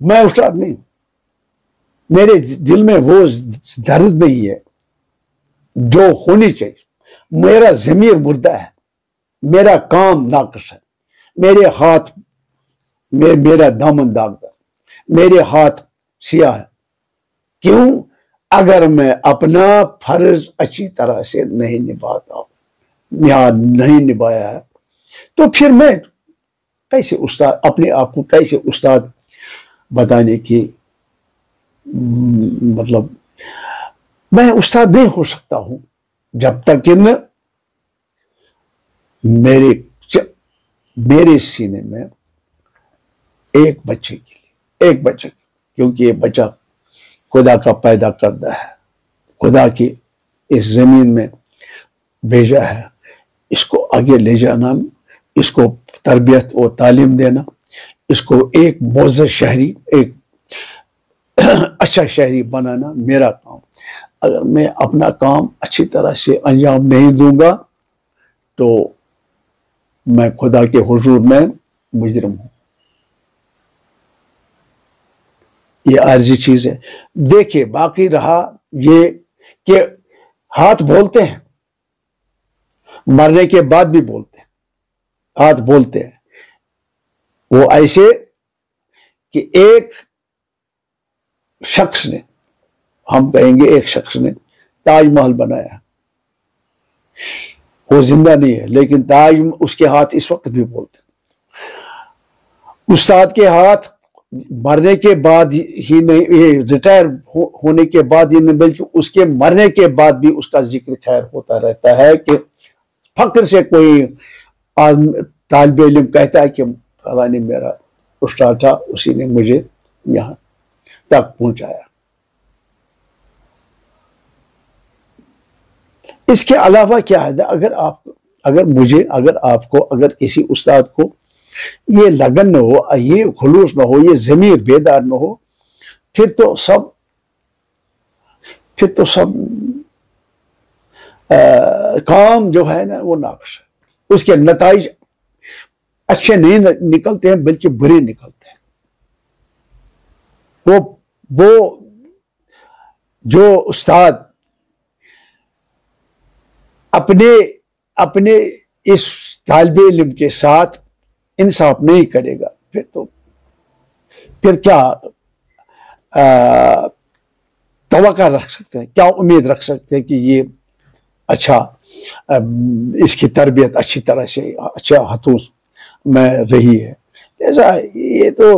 میں استاد نہیں ہوں. میرے دل میں وہ درد نہیں ہے جو ہونی چاہیے. میرا ضمیر مردہ ہے, میرا کام ناقص ہے, میرے ہاتھ میرا دامن داغدار, میرے ہاتھ سیاہ ہے. کیوں؟ اگر میں اپنا فرض اچھی طرح سے نہیں نبھاتا ہوں یا نہیں نبھایا ہے تو پھر میں کیسے استاد, اپنے آپ کو کیسے استاد بتانے کی, مطلب میں استاد نہیں ہو سکتا ہوں جب تک کہ میرے سینے میں ایک بچے کے لیے, ایک بچے, کیونکہ یہ بچہ خدا کا پیدا کردہ ہے, خدا کی اس زمین میں بھیجا ہے, اس کو آگے لے جانا, اس کو تربیت اور تعلیم دینا, اس کو ایک معزز شہری, ایک اچھا شہری بنانا میرا کام. اگر میں اپنا کام اچھی طرح سے انجام نہیں دوں گا تو میں خدا کے حضور میں مجرم ہوں. یہ عارضی چیز ہے. دیکھیے باقی رہا یہ کہ ہاتھ بولتے ہیں, مرنے کے بعد بھی بولتے ہیں, ہاتھ بولتے ہیں. وہ ایسے کہ ایک شخص نے, ہم کہیں گے ایک شخص نے تاج محل بنایا, وہ زندہ نہیں ہے لیکن تاج, اس کے ہاتھ اس وقت بھی بولتے ہیں. استاد کے ہاتھ مرنے کے بعد ہی نہیں, ریٹائر ہونے کے بعد ہی نہیں, بلکہ اس کے مرنے کے بعد بھی اس کا ذکر خیر ہوتا رہتا ہے کہ فخر سے کوئی طالب علم کہتا ہے کہ فلاں نے میرا استاد تھا, اسی نے مجھے یہاں تک پہنچایا. اس کے علاوہ کیا ہے, اگر آپ کو اگر کسی استاد کو یہ لگن نہ ہو, یہ خلوص نہ ہو, یہ ضمیر بیدار نہ ہو, پھر تو سب کام جو ہے نا وہ ناقص ہے. اس کے نتائج اچھے نہیں نکلتے ہیں بلکہ برے نکلتے ہیں. وہ جو استاد اپنے اس طالب علم کے ساتھ انصاف نہیں کرے گا, پھر کیا توقع رکھ سکتے ہیں, کیا امید رکھ سکتے ہیں کہ یہ اچھا, اس کی تربیت اچھی طرح سے اچھا ہاتھوں میں رہی ہے. ایسا یہ تو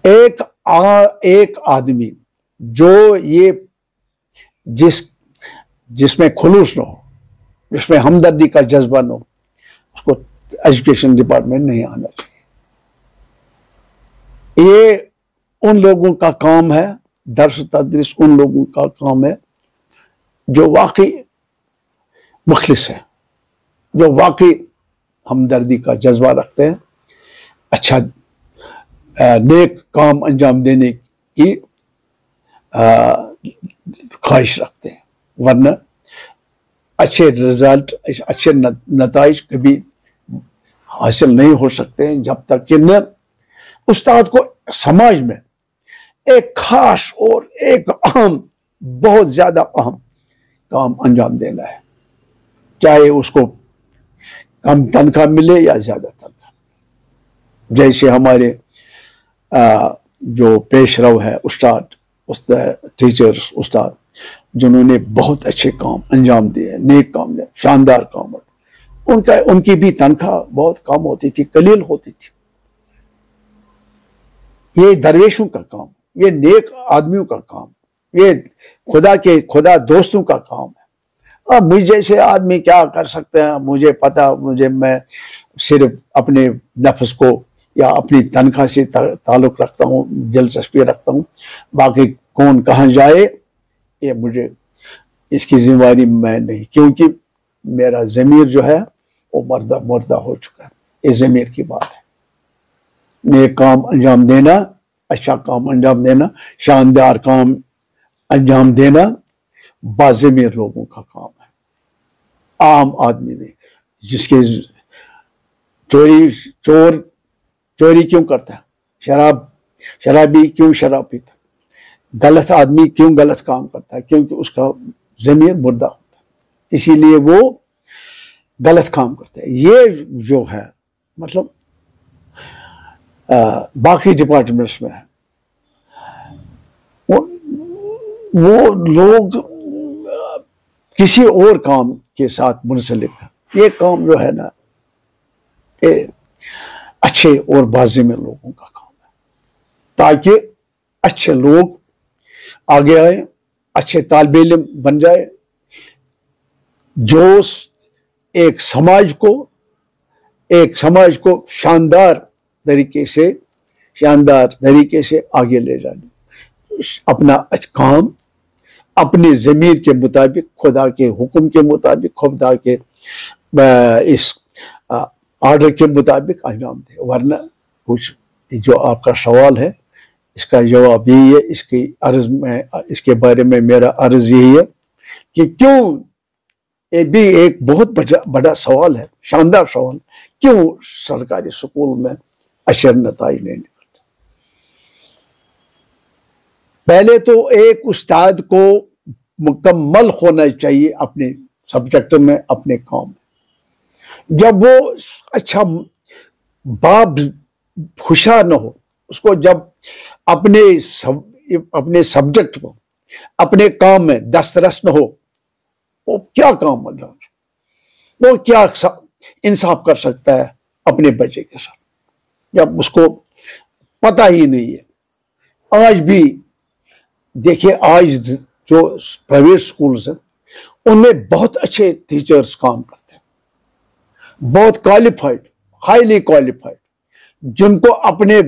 ایک آدمی جو یہ جس میں خلوص نہ ہو, جس میں ہمدردی کا جذبہ نہ ہو, اس کو ایجوکیشن ڈپارٹمنٹ نہیں آنا چاہیے. یہ ان لوگوں کا کام ہے, درس تدریس ان لوگوں کا کام ہے جو واقعی مخلص ہے, جو واقعی ہمدردی کا جذبہ رکھتے ہیں, اچھا نیک کام انجام دینے کی خواہش رکھتے ہیں. ورنہ اچھے رزلٹ, اچھے نتائج کبھی حاصل نہیں ہو سکتے ہیں جب تک کہ نہ استاد کو سماج میں ایک خاص اور ایک اہم, بہت زیادہ اہم کام انجام دینا ہے, چاہے اس کو کم تنخواہ ملے یا زیادہ تنخواہ. جیسے ہمارے جو پیش رو ہے استاد, ٹیچرز, استاد جنہوں نے بہت اچھے کام انجام دیے, نیک کام دیا, شاندار کام, ان کی بھی تنخواہ بہت کم ہوتی تھی, قلیل ہوتی تھی. یہ درویشوں کا کام, یہ نیک آدمیوں کا کام, یہ خدا دوستوں کا کام ہے. اب مجھ جیسے آدمی کیا کر سکتے ہیں؟ مجھے پتا, میں صرف اپنے نفس کو یا اپنی تنخواہ سے تعلق رکھتا ہوں, دلچسپی رکھتا ہوں. باقی کون کہاں جائے یہ مجھے اس کی ذمہ داری میں نہیں, کیونکہ میرا ضمیر جو ہے وہ مردہ ہو چکا ہے. یہ ضمیر کی بات ہے. نیک کام انجام دینا, اچھا کام انجام دینا, شاندار کام انجام دینا باضمیر لوگوں کا کام ہے. عام آدمی نہیں, جس کے چوری کیوں کرتا ہے؟ شرابی کیوں شراب پیتا ہے، غلط آدمی کیوں غلط کام کرتا ہے؟ کیونکہ اس کا ضمیر مردہ ہوتا ہے، اسی لیے وہ غلط کام کرتا ہے۔ یہ جو ہے مطلب باقی ڈپارٹمنٹس میں ہے، وہ لوگ کسی اور کام کے ساتھ منسلک ہے۔ یہ کام جو ہے نا یہ اچھے اور باذمہ لوگوں کا کام ہے، تاکہ اچھے لوگ آگے آئیں، اچھے طالب علم بن جائے، جو ایک سماج کو شاندار طریقے سے آگے لے جانے، اپنا کام اپنے ضمیر کے مطابق، خدا کے حکم کے مطابق، خدا کے اس آرڈر کے مطابق انجام دے۔ ورنہ کچھ جو آپ کا سوال ہے اس کا جواب یہی ہے، اس کے بارے میں میرا عرض یہی ہے کہ کیوں، یہ بھی ایک بہت بڑا سوال ہے، شاندار سوال، کیوں سرکاری سکول میں اچھے نتائج نہیں نکلتے؟ پہلے تو ایک استاد کو مکمل ہونا چاہیے اپنے سبجیکٹ میں، اپنے کام میں۔ جب وہ اچھا باپ ہوشیار نہ ہو، اس کو جب اپنے سبجیکٹ کو، اپنے کام میں دسترس نہ ہو، وہ کیا کام بن رہا ہے؟ وہ کیا انصاف کر سکتا ہے اپنے بچے کے ساتھ جب اس کو پتہ ہی نہیں ہے؟ آج بھی دیکھیے، آج جو پرائیویٹ سکولز ہیں ان میں بہت اچھے ٹیچرز کام کرتے ہیں، بہت کوالیفائڈ، ہائیلی کوالیفائڈ، جن کو اپنے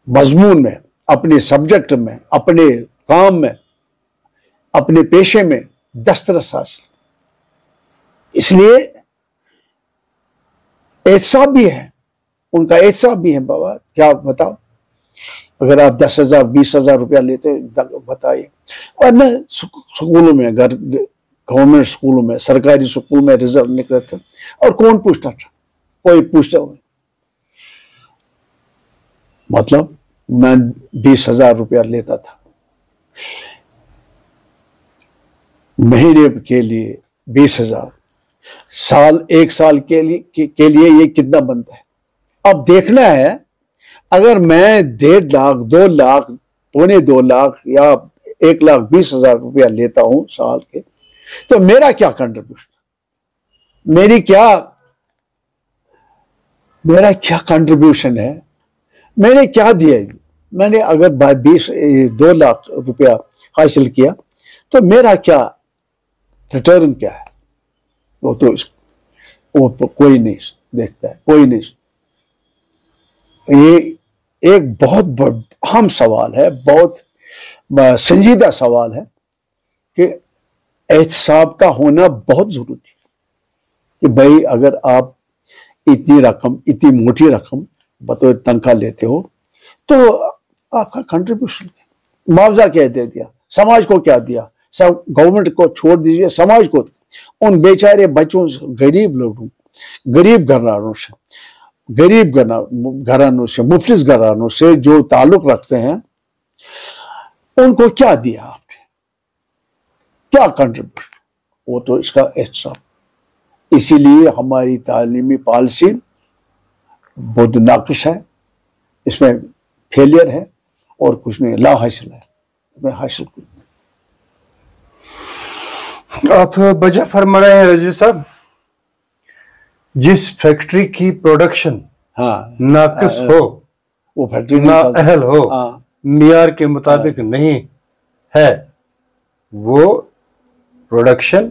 مضمون میں، اپنے سبجیکٹ میں، اپنے کام میں، اپنے پیشے میں دسترس حاصل۔ اس لیے احتساب بھی ہے، ان کا احتساب بھی ہے۔ بابا کیا بتاؤ، اگر آپ 10,000 20,000 روپیہ لیتے بتائیے، اور نہ سکولوں میں، گورنمنٹ سکولوں میں، سرکاری سکول میں رزلٹ نکلے تھے اور کون پوچھتا تھا؟ کوئی پوچھتا نہیں۔ مطلب میں 20,000 روپیہ لیتا تھا مہینے کے لیے، 20,000 ایک سال کے لیے یہ کتنا بنتا ہے؟ اب دیکھنا ہے، اگر میں 1.5 لاکھ 2 لاکھ 2.25 لاکھ یا 1,20,000 روپیہ لیتا ہوں سال کے، تو میرا کیا کنٹریبیوشن، میرا کیا کنٹریبیوشن ہے؟ میں نے کیا دیا؟ میں نے اگر 2 لاکھ روپیہ حاصل کیا تو میرا کیا ریٹرن کیا ہے؟ وہ تو کوئی نہیں دیکھتا ہے، کوئی نہیں۔ یہ ایک بہت اہم سوال ہے، بہت سنجیدہ سوال ہے کہ احتساب کا ہونا بہت ضروری ہے کہ بھائی اگر آپ اتنی موٹی رقم بطور تنخواہ لیتے ہو تو آپ کا کنٹریبیوشن معاوضہ کیا دے دیا، سماج کو کیا دیا؟ سب گورنمنٹ کو چھوڑ دیجئے، سماج کو، ان بیچارے بچوں سے، غریب لوگوں، غریب گھرانوں سے، مفلس گھرانوں سے جو تعلق رکھتے ہیں، ان کو کیا دیا آپ نے؟ کیا کنٹریبیوشن؟ وہ تو اس کا احتساب۔ اسی لیے ہماری تعلیمی پالیسی بہت ناقص ہے، اس میں فیلئر ہے اور کچھ نہیں، لا حاصل ہے، میں حاصل کچھ نہیں۔ آپ بجا فرما رہے ہیں رضوی صاحب، جس فیکٹری کی پروڈکشن ناقص ہو، وہ فیکٹری نااہل ہو، معیار کے مطابق نہیں ہے، وہ پروڈکشن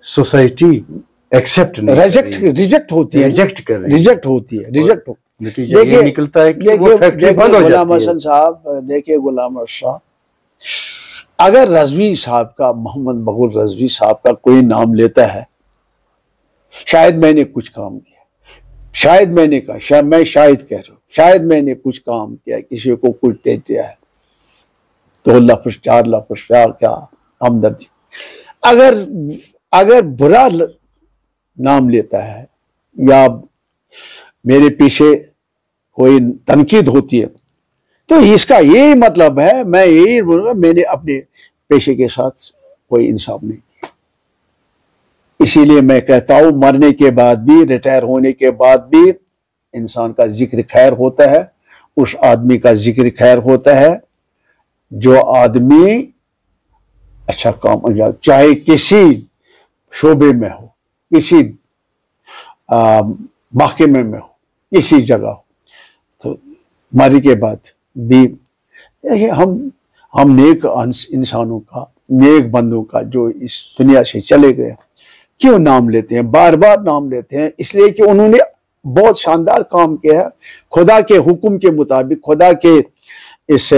سوسائٹی ایکسپٹ نہیں، ریجیکٹ ہوتی ہے، نتیجہ یہ نکلتا ہے کہ وہ فیکٹری بند ہو غلام جاتی ہے۔ حسن صاحب، دیکھیے غلام حسن صاحب، اگر رضوی صاحب کا، محمد مغل رضوی صاحب کا کوئی نام لیتا ہے، شاید میں نے کچھ کام کیا، شاید میں نے کہا، میں شاید کہہ رہا ہوں، شاید میں نے کچھ کام کیا، کسی کو کچھ دے دیا ہے، 2 لفظ 4 لفظ کیا ہمدردی۔ اگر برا نام لیتا ہے یا میرے پیچھے کوئی تنقید ہوتی ہے تو اس کا یہی مطلب ہے، میں یہی بولوں گا میں نے اپنے پیشے کے ساتھ کوئی انصاف نہیں کیا. اسی لیے میں کہتا ہوں مرنے کے بعد بھی، ریٹائر ہونے کے بعد بھی انسان کا ذکر خیر ہوتا ہے، اس آدمی کا ذکر خیر ہوتا ہے جو آدمی اچھا کام انجام، چاہے کسی شعبے میں ہو، کسی محکمے میں ہو، کسی جگہ ہو، تو مرنے کے بعد بھی ہم نیک انسانوں کا، نیک بندوں کا جو اس دنیا سے چلے گئے کیوں نام لیتے ہیں، بار بار نام لیتے ہیں؟ اس لیے کہ انہوں نے بہت شاندار کام کیا ہے، خدا کے حکم کے مطابق، خدا کے اس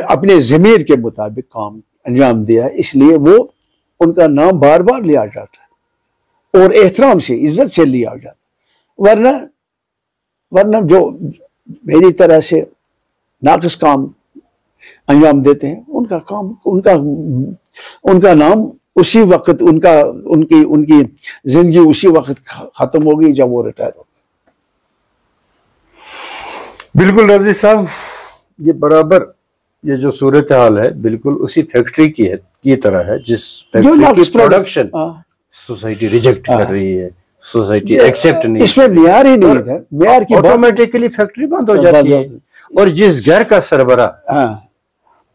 اپنے ضمیر کے مطابق کام انجام دیا ہے، اس لیے وہ ان کا نام بار بار لیا جاتا ہے اور احترام سے، عزت سے لیا جاتا ہے. ورنہ جو میری طرح سے ناقص کام انجام دیتے ہیں ان کا نام اسی وقت، ان کی زندگی اسی وقت ختم ہوگی جب وہ ریٹائر ہو. بالکل رضی صاحب، یہ برابر یہ جو صورتحال ہے بالکل اسی فیکٹری کی طرح ہے جس فیکٹری کی پروڈکشن سوسائٹی ریجیکٹ کر رہی ہے، سوسائٹی ایکسپٹ نہیں، اس میں معیار ہی نہیں تھا، معیار کی آٹومیٹکلی فیکٹری بند ہو جاتی ہے. اور جس گھر کا سربراہ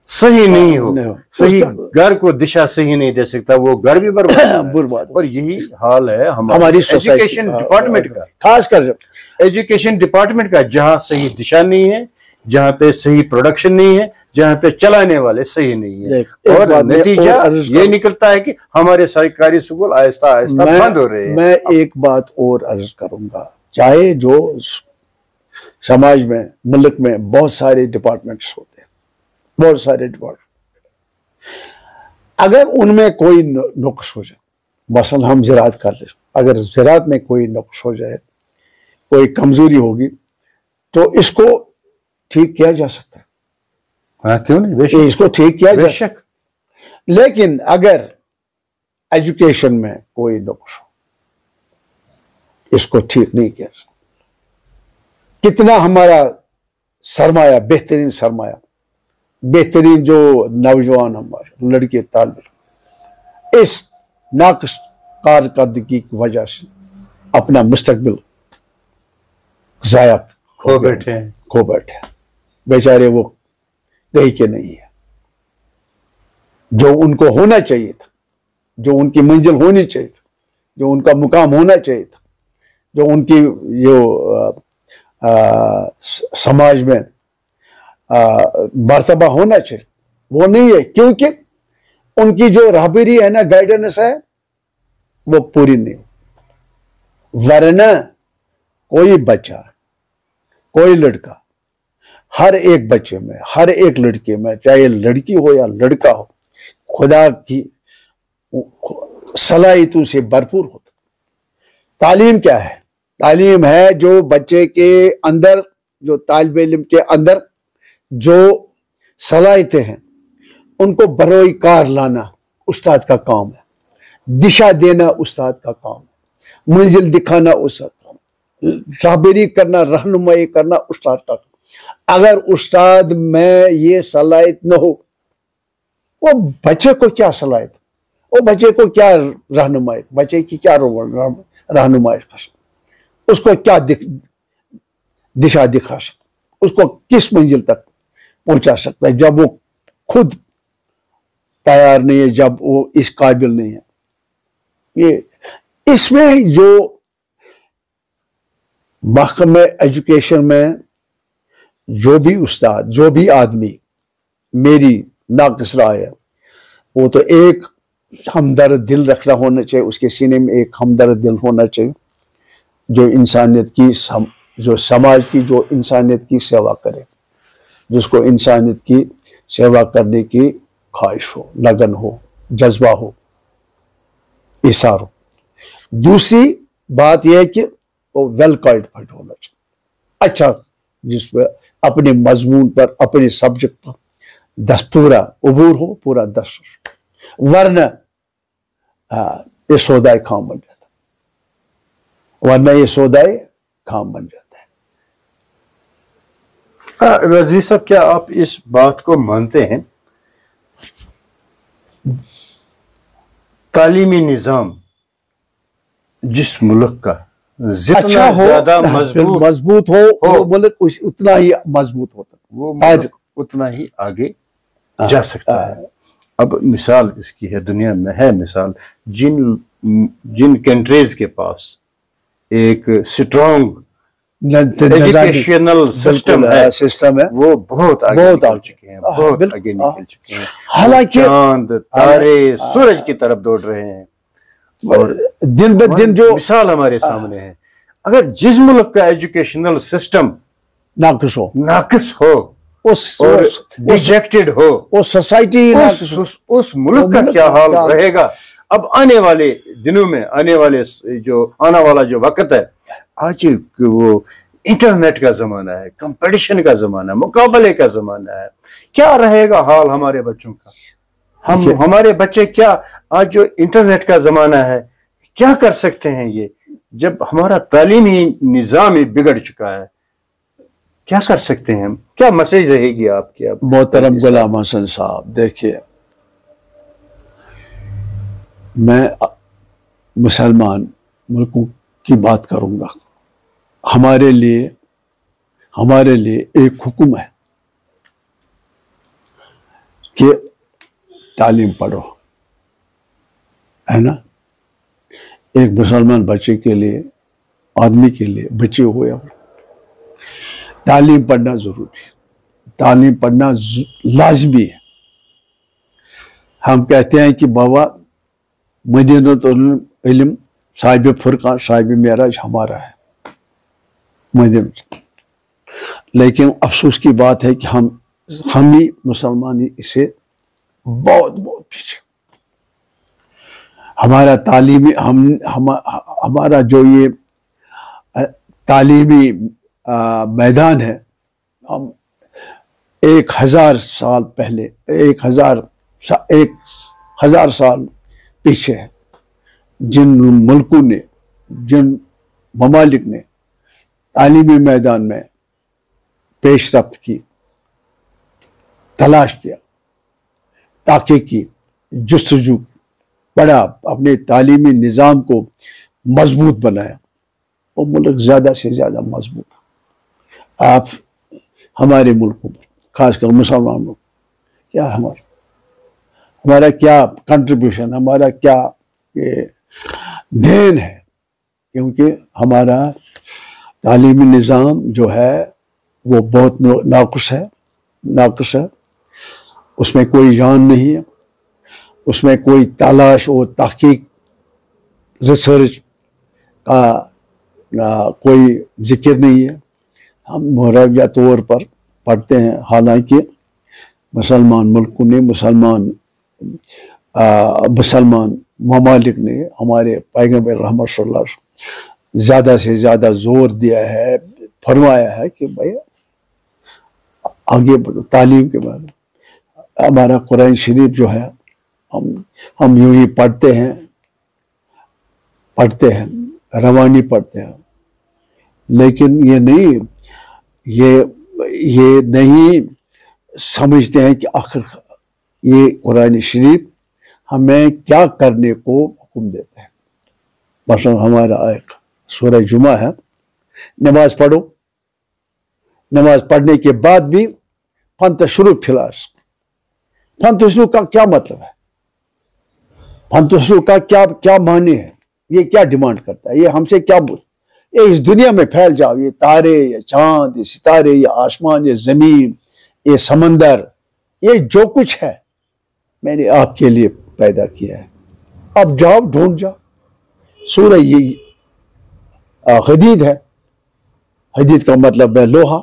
صحیح نہیں ہو، صحیح گھر کو دشا صحیح نہیں دے سکتا، وہ گھر بھی برباد. اور یہی حال ہے ہماری ایجوکیشن ڈپارٹمنٹ کا، خاص کر ایجوکیشن ڈپارٹمنٹ کا، جہاں صحیح دشا نہیں ہے، جہاں پہ صحیح پروڈکشن نہیں ہے، جہاں پہ چلانے والے صحیح نہیں ہے، اور نتیجہ یہ نکلتا ہے کہ ہمارے سرکاری اسکول آہستہ آہستہ بند ہو رہے ہیں. میں ایک بات اور عرض کروں گا، چاہے جو سماج میں، ملک میں بہت سارے ڈپارٹمنٹس ہوتے ہیں، بہت سارے ڈپارٹمنٹ، اگر ان میں کوئی نقص ہو جائے، مثلا ہم زراعت کر رہے، اگر زراعت میں کوئی نقص ہو جائے، کوئی کمزوری ہوگی، تو اس کو ٹھیک کیا جا سکتا ہے. ہاں کیوں نہیں، اس کو ٹھیک کیا جا سکتا ہے. لیکن اگر ایجوکیشن میں کوئی نقص ہو، اس کو ٹھیک نہیں کیا سکتا. کتنا ہمارا سرمایہ، بہترین سرمایہ، بہترین جو نوجوان ہمارے لڑکے طالب علم اس ناقص کارکردگی کی وجہ سے اپنا مستقبل ضائع کھو بیٹھے بیچارے، وہ رہی کہ نہیں ہے. جو ان کو ہونا چاہیے تھا، جو ان کی منزل ہونی چاہیے تھی، جو ان کا مقام ہونا چاہیے تھا، جو ان کی جو سماج میں مرتبہ ہونا چاہیے، وہ نہیں ہے، کیونکہ ان کی جو رہبری ہے نا، گائیڈنس ہے، وہ پوری نہیں. ورنہ کوئی بچہ، کوئی لڑکا، ہر ایک بچے میں، ہر ایک لڑکے میں، چاہے لڑکی ہو یا لڑکا ہو، خدا کی صلاحیتوں سے بھرپور ہوتا. تعلیم کیا ہے؟ تعلیم ہے جو بچے کے اندر، جو طالب علم کے اندر جو صلاحیتیں ہیں ان کو بروئے کار لانا استاد کا کام ہے، دشا دینا استاد کا کام ہے، منزل دکھانا استاد کا کام ہے، رہبری کرنا، رہنمائی کرنا استاد کا کام. اگر استاد میں یہ صلاحیت نہ ہو، وہ بچے کو کیا صلاحیت، وہ بچے کو کیا رہنمائی، بچے کی کیا رہنمائی کر سکتا، اس کو کیا دشا دکھا سکتا، اس کو کس منزل تک پہنچا سکتا ہے جب وہ خود تیار نہیں ہے، جب وہ اس قابل نہیں ہے. یہ اس میں جو محکمہ ایجوکیشن میں جو بھی استاد، جو بھی آدمی، میری ناقص رائے ہے، وہ تو ایک ہمدرد دل رکھنا ہونا چاہیے، اس کے سینے میں ایک ہمدرد دل ہونا چاہیے جو انسانیت کی، جو سماج کی، جو انسانیت کی سیوا کرے، جس کو انسانیت کی سیوا کرنے کی خواہش ہو، لگن ہو، جذبہ ہو، ایثار ہو. دوسری بات یہ ہے کہ وہ ویل کوالیفائڈ ہونا چاہیے، اچھا، جس پہ اپنے مضمون پر، اپنے سبجیکٹ پر پورا عبور ہو، پورا دست، ورنہ یہ سودائے خام بن جاتا ہے، ورنہ یہ سودائے خام بن جاتا ہے. رضوی صاحب، کیا آپ اس بات کو مانتے ہیں تعلیمی نظام جس ملک کا اچھا جتنا ہو، زیادہ مضبوط ہو وہ ملک اتنا ہی مضبوط ہوتا وہ ملک اتنا ہی آگے جا سکتا ہے؟ اب مثال اس کی ہے، دنیا میں ہے مثال، جن کنٹریز کے پاس ایک اسٹرانگ ایجوکیشنل سسٹم ہے وہ بہت آگے نکل چکے ہیں، بہت آگے نکل چکے ہیں، حالانکہ چاند تارے سورج کی طرف دوڑ رہے ہیں، اور دن بہ دن جو مثال ہمارے سامنے ہے۔ اگر جس ملک کا ایجوکیشنل سسٹم ناقص ہو اور ڈیجیکٹڈ ہو، وہ سوسائٹی اس ملک کا کیا حال رہے گا؟ اب آنے والے دنوں میں، آنے والا جو وقت ہے، آج وہ انٹرنیٹ کا زمانہ ہے، کمپٹیشن کا زمانہ ہے، مقابلے کا زمانہ ہے، کیا رہے گا حال ہمارے بچوں کا؟ ہمارے بچے کیا آج جو انٹرنیٹ کا زمانہ ہے کیا کر سکتے ہیں؟ یہ جب ہمارا تعلیمی نظام ہی بگڑ چکا ہے، کیا کر سکتے ہیں ہم؟ کیا میسج رہے گی آپ کی؟ محترم غلام حسن صاحب، دیکھیے، میں مسلمان ملکوں کی بات کروں گا۔ ہمارے لیے ایک حکم ہے کہ تعلیم پڑھو، ہے نا؟ ایک مسلمان بچے کے لیے، آدمی کے لیے، بچے ہوئے تعلیم پڑھنا ضروری ہے، تعلیم پڑھنا لازمی ہے۔ ہم کہتے ہیں کہ بابا مدینۃ العلم صاحب فرقان صاحب معراج ہمارا ہے مدینہ، لیکن افسوس کی بات ہے کہ ہم ہی مسلمان اسے بہت پیچھے۔ ہمارا تعلیمی ہمارا جو یہ تعلیمی میدان ہے، ہم 1000 سال پہلے، 1000 سال پیچھے ہے۔ جن ملکوں نے، جن ممالک نے تعلیمی میدان میں پیش رفت کی، تلاش کیا، تحقیق کی، جستجو پڑھا، اپنے تعلیمی نظام کو مضبوط بنایا، وہ ملک زیادہ سے زیادہ مضبوط ہے۔ آپ ہمارے ملکوں پر، خاص کر مسلمان ملک، کیا ہمارا کیا کنٹریبیوشن، ہمارا کیا یہ دین ہے؟ کیونکہ ہمارا تعلیمی نظام جو ہے وہ بہت ناقص ہے، اس میں کوئی جان نہیں ہے، اس میں کوئی تلاش اور تحقیق، ریسرچ کا کوئی ذکر نہیں ہے۔ ہم مرویہ طور پر پڑھتے ہیں، حالانکہ مسلمان ملکوں نے، مسلمان ممالک نے، ہمارے پیغمبر رحمت صلی اللہ علیہ وسلم زیادہ سے زیادہ زور دیا ہے، فرمایا ہے کہ بھائی آگے بڑھو تعلیم کے بارے میں۔ ہمارا قرآن شریف جو ہے، ہم یوں ہی پڑھتے ہیں، روانی پڑھتے ہیں، لیکن یہ نہیں سمجھتے ہیں کہ آخر یہ قرآن شریف ہمیں کیا کرنے کو حکم دیتا ہے۔ مثلا ہمارا ایک سورہ جمعہ ہے، نماز پڑھو، نماز پڑھنے کے بعد بھی فانتشروا فی الارض۔ فانتشروا کا کیا مطلب ہے؟ فانتشروا کا کیا معنی ہے؟ یہ کیا ڈیمانڈ کرتا ہے؟ یہ ہم سے کیا یہ اس دنیا میں پھیل جاؤ، یہ تارے، یہ چاند، یہ ستارے، یہ آسمان، یہ زمین، یہ سمندر، یہ جو کچھ ہے میں نے آپ کے لیے پیدا کیا ہے، اب جاؤ ڈھونڈ جاؤ۔ سورہ یہ حدید ہے، حدید کا مطلب ہے لوہا۔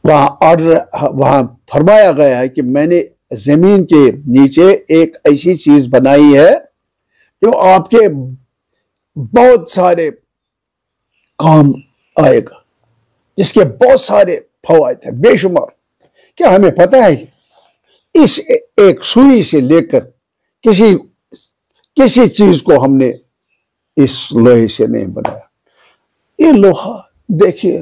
وہاں فرمایا گیا ہے کہ میں نے زمین کے نیچے ایک ایسی چیز بنائی ہے جو آپ کے بہت سارے کام آئے گا، جس کے بہت سارے فوائد ہیں بے شمار۔ کیا ہمیں پتہ ہے اس ایک سوئی سے لے کر کسی چیز کو ہم نے اس لوہے سے نہیں بنایا؟ یہ لوہا دیکھیے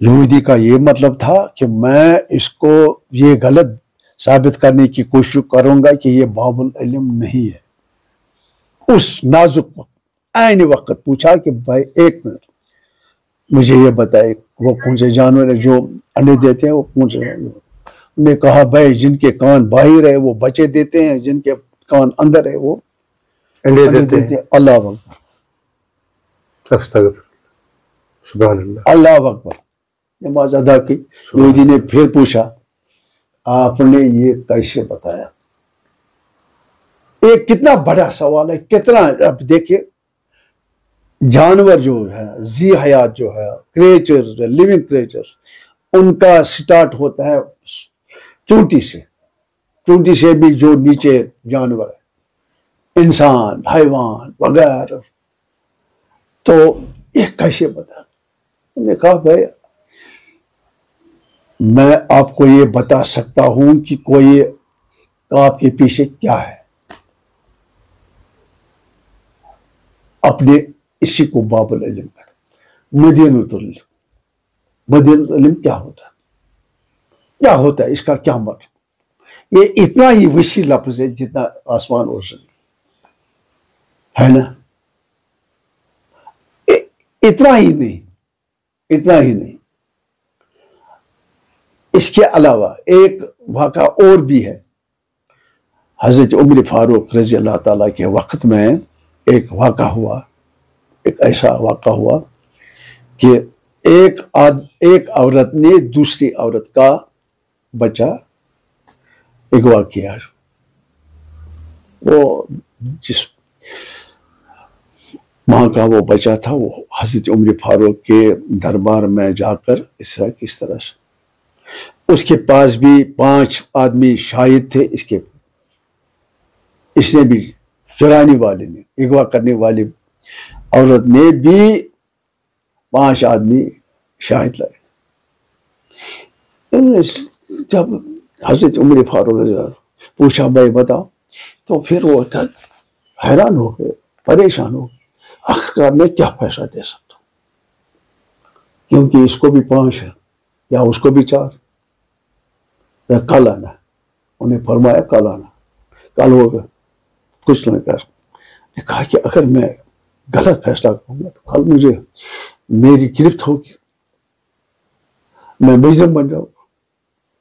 یہودی کا یہ مطلب تھا کہ میں اس کو یہ غلط ثابت کرنے کی کوشش کروں گا کہ یہ باب العلم نہیں ہے۔ اس نازک وقت عین وقت پوچھا کہ بھائی ایک منٹ مجھے یہ بتائے وہ کون سے جانور ہیں جو انڈے دیتے ہیں، وہ کون سے جانور؟ نے کہا بھائی جن کے کان باہر ہے وہ بچے دیتے ہیں، جن کے کان اندر ہے وہ انڈے انڈے دیتے دیتے ہیں۔ اللہ اکبر، استغفر سبحان اللہ۔ اللہ اکبر۔ نماز ادا کی، یہودی نے پھر پوچھا آپ نے یہ کیسے بتایا؟ ایک کتنا بڑا سوال ہے، کتنا، اب دیکھیں جانور جو ہے، ذی حیات جو ہے، کریچرز، لیونگ کریچرز، ان کا سٹارٹ ہوتا ہے چونٹی سے، چونٹی سے بھی جو نیچے جانور ہے، انسان، حیوان وغیرہ، تو یہ کیسے بتا؟ انہوں نے کہا بھائی میں آپ کو یہ بتا سکتا ہوں کہ کوئی آپ کے پیچھے کیا ہے، اپنے اسی کو باب العلم کر۔ مدینۃ العلم، مدینۃ العلم کیا ہوتا ہے؟ کیا ہوتا ہے، اس کا کیا مطلب؟ یہ اتنا ہی وسیع لفظ ہے جتنا آسمان اور زمین ہے نا، اتنا ہی نہیں، اتنا ہی نہیں۔ اس کے علاوہ ایک واقعہ اور بھی ہے۔ حضرت عمر فاروق رضی اللہ تعالیٰ کے وقت میں ایک واقعہ ہوا، ایک ایسا واقعہ ہوا کہ ایک عورت نے دوسری عورت کا بچہ اغوا کیا۔ وہ جس ماں کا وہ بچہ تھا وہ حضرت عمر فاروق کے دربار میں جا کر اس طرح سے، اس کے پاس بھی 5 آدمی شاہد تھے، اس نے بھی، چرانے والے نے، اغوا کرنے والی عورت نے بھی 5 آدمی شاہد لائے۔ جب حضرت عمر فاروق پوچھا بھائی بتاؤ، تو پھر وہ حیران ہو گئے، پریشان ہو گئے، آخرکار میں کیا فیصلہ دے سکتا ہوں، کیونکہ اس کو بھی 5 ہے یا اس کو بھی 4، کل آنا۔ انہیں فرمایا کل آنا، کل ہوگا کچھ نہیں کر۔ نے کہا کہ اگر میں غلط فیصلہ کروں گا تو کل مجھے میری گرفت ہوگی، میں مجرم بن جاؤں گا۔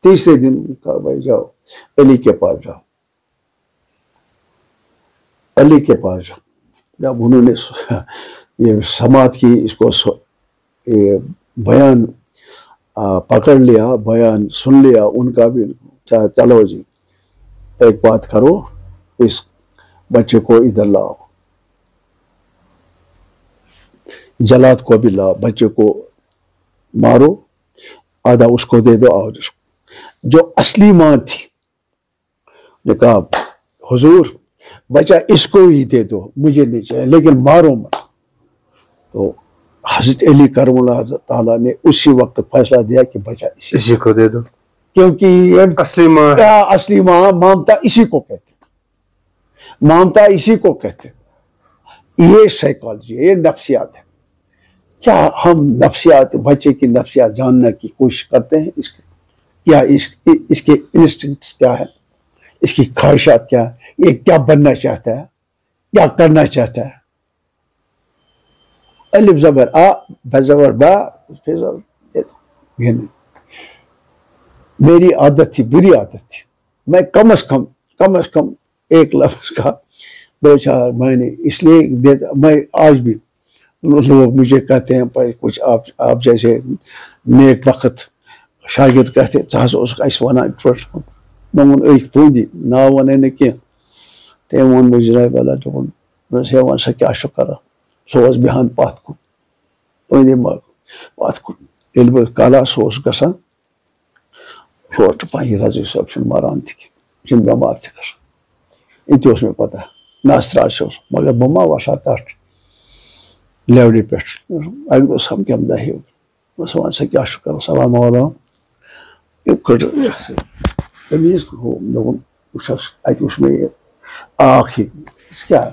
تیسرے دن کہا بھائی جاؤ علی کے پاس جاؤ، علی کے پاس جاؤ۔ جب انہوں نے یہ سماعت کی، اس کو بیان پکڑ لیا، بیان سن لیا ان کا بھی، چلو جی ایک بات کرو، اس بچے کو ادھر لاؤ، جلاد کو بھی لاؤ، بچے کو مارو، آدھا اس کو دے دو، اور جو اصلی ماں تھی نے کہا حضور بچہ اس کو ہی دے دو، مجھے نہیں چاہیے، لیکن مارو مت۔ تو حضرت علی کرم اللہ تعالیٰ نے اسی وقت فیصلہ دیا کہ بچہ اسی کو دے دو، کیونکہ یہ اصلی ماں مامتا اسی کو کہتے، مامتا اسی کو کہتے۔ یہ سائیکالوجی ہے، یہ نفسیات ہے۔ کیا ہم نفسیات، بچے کی نفسیات جاننے کی کوشش کرتے ہیں؟ اس کے انسٹنکٹس کیا ہے، اس کی خواہشات کیا ہے، یہ کیا بننا چاہتا ہے، کیا کرنا چاہتا ہے؟ الف زبر آ، ب زبر با، یہ نہیں۔ میری عادت تھی، بری عادت تھی، میں کم از کم ایک لفظ کا 2-4 مہینے اس لیے دیتا۔ میں آج بھی لوگ مجھے کہتے ہیں پر کچھ آپ جیسے نیک وقت شاگرد کہتے اس ونان نمون ایک تھی نا ون کی تم وون مجرے والا ون سا کیا کرا سو بہان پت کن تہندِ پت کن ییٚلہِ بہٕ کلاس گژھان شورٹ پہ رضوی صٲب مران تہ بٮ۪مار تہ گژھان، یہ تہ مےٚ پتہ ناستراز مگر بہٕ ما وسا تتھ لیولہِ پٮ۪ٹھ۔ اکہِ دۄہ سمکھیم دہہِ بہٕ ون سا کیٛاہ چھُ کران، سلام علیکم، یِم کٔڑ قمیٖض تہٕ ہُہ دوٚپُن بہٕ چھس اتہِ وٕچھ مےٚ یہِ آکھ ہِوۍ کیٛاہ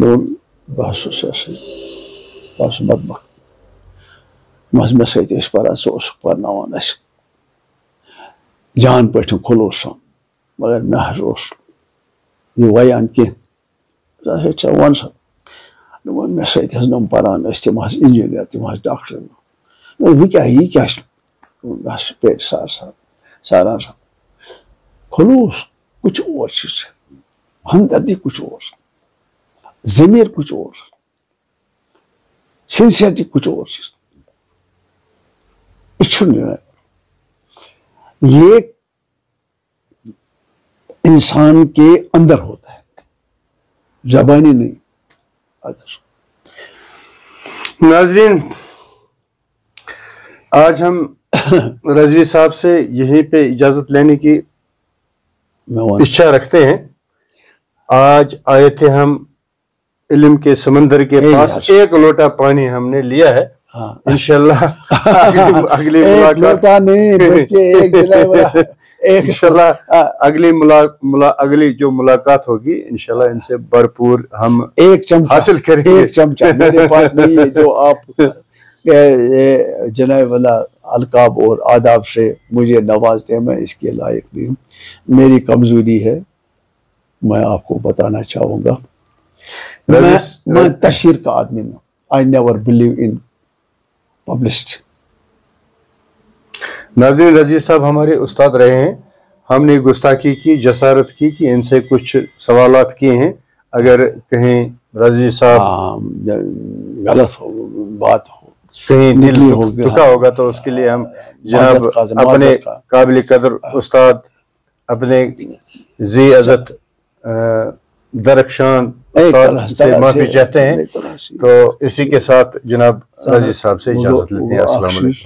دوٚپُن بہٕ ہسا بدبخت مے سۭتۍ ٲسۍ پران سُہ اوس پرناوان اَسہِ جان پٲٹھۍ خلوٗص سان مگر مےٚ حظ اوس یہِ ویان کینٛہہ ہیٚچھا وَن سا دوٚپُن مےٚ سۭتۍ حظ یِم پران ٲسۍ تِم حظ اِنجیٖنیر تِم حظ ڈاکٹر وۄنۍ کیٛاہ یہِ کیٛاہ چھُ بس پیٹ ساران سا خلوص کچھ اور چیز ہے ہمدردی کچھ اور ضمیر کچھ اور سنسیئرٹی کچھ اور چیز یہ انسان کے اندر ہوتا ہے زبانی نہیں. ناظرین آج ہم رضوی صاحب سے یہیں پہ اجازت لینے کی اچھا رکھتے ہیں. آج آئے تھے ہم علم کے سمندر کے پاس, ایک لوٹا پانی ہم نے لیا ہے. انشاءاللہ اگلی اگلی جو ملاقات ہوگی انشاءاللہ ان سے بھرپور ہم ایک چمچہ حاصل کریں گے. ایک چمچہ میرے پاس نہیں ہے جو آپ جناب والا القاب اور آداب سے مجھے نوازتے ہیں, میں اس کے لائق نہیں ہوں. میری کمزوری ہے, میں آپ کو بتانا چاہوں گا. میں تشہیر کا آدمی ہوں. I never believe in publicity. ناظرین رضوی صاحب ہمارے استاد رہے ہیں. ہم نے گستاخی کی, جسارت کی کہ ان سے کچھ سوالات کیے ہیں. اگر کہیں رضوی صاحب غلط ہو بات ہو, کہیں دل دکھا ہوگا تو اس کے لیے ہم جناب اپنے قابل قدر استاد, اپنے ذی عزت درخشان استاد سے معافی چاہتے ہیں. تو اسی کے ساتھ جناب رضوی صاحب سے اجازت لیتے ہیں. السلام علیکم.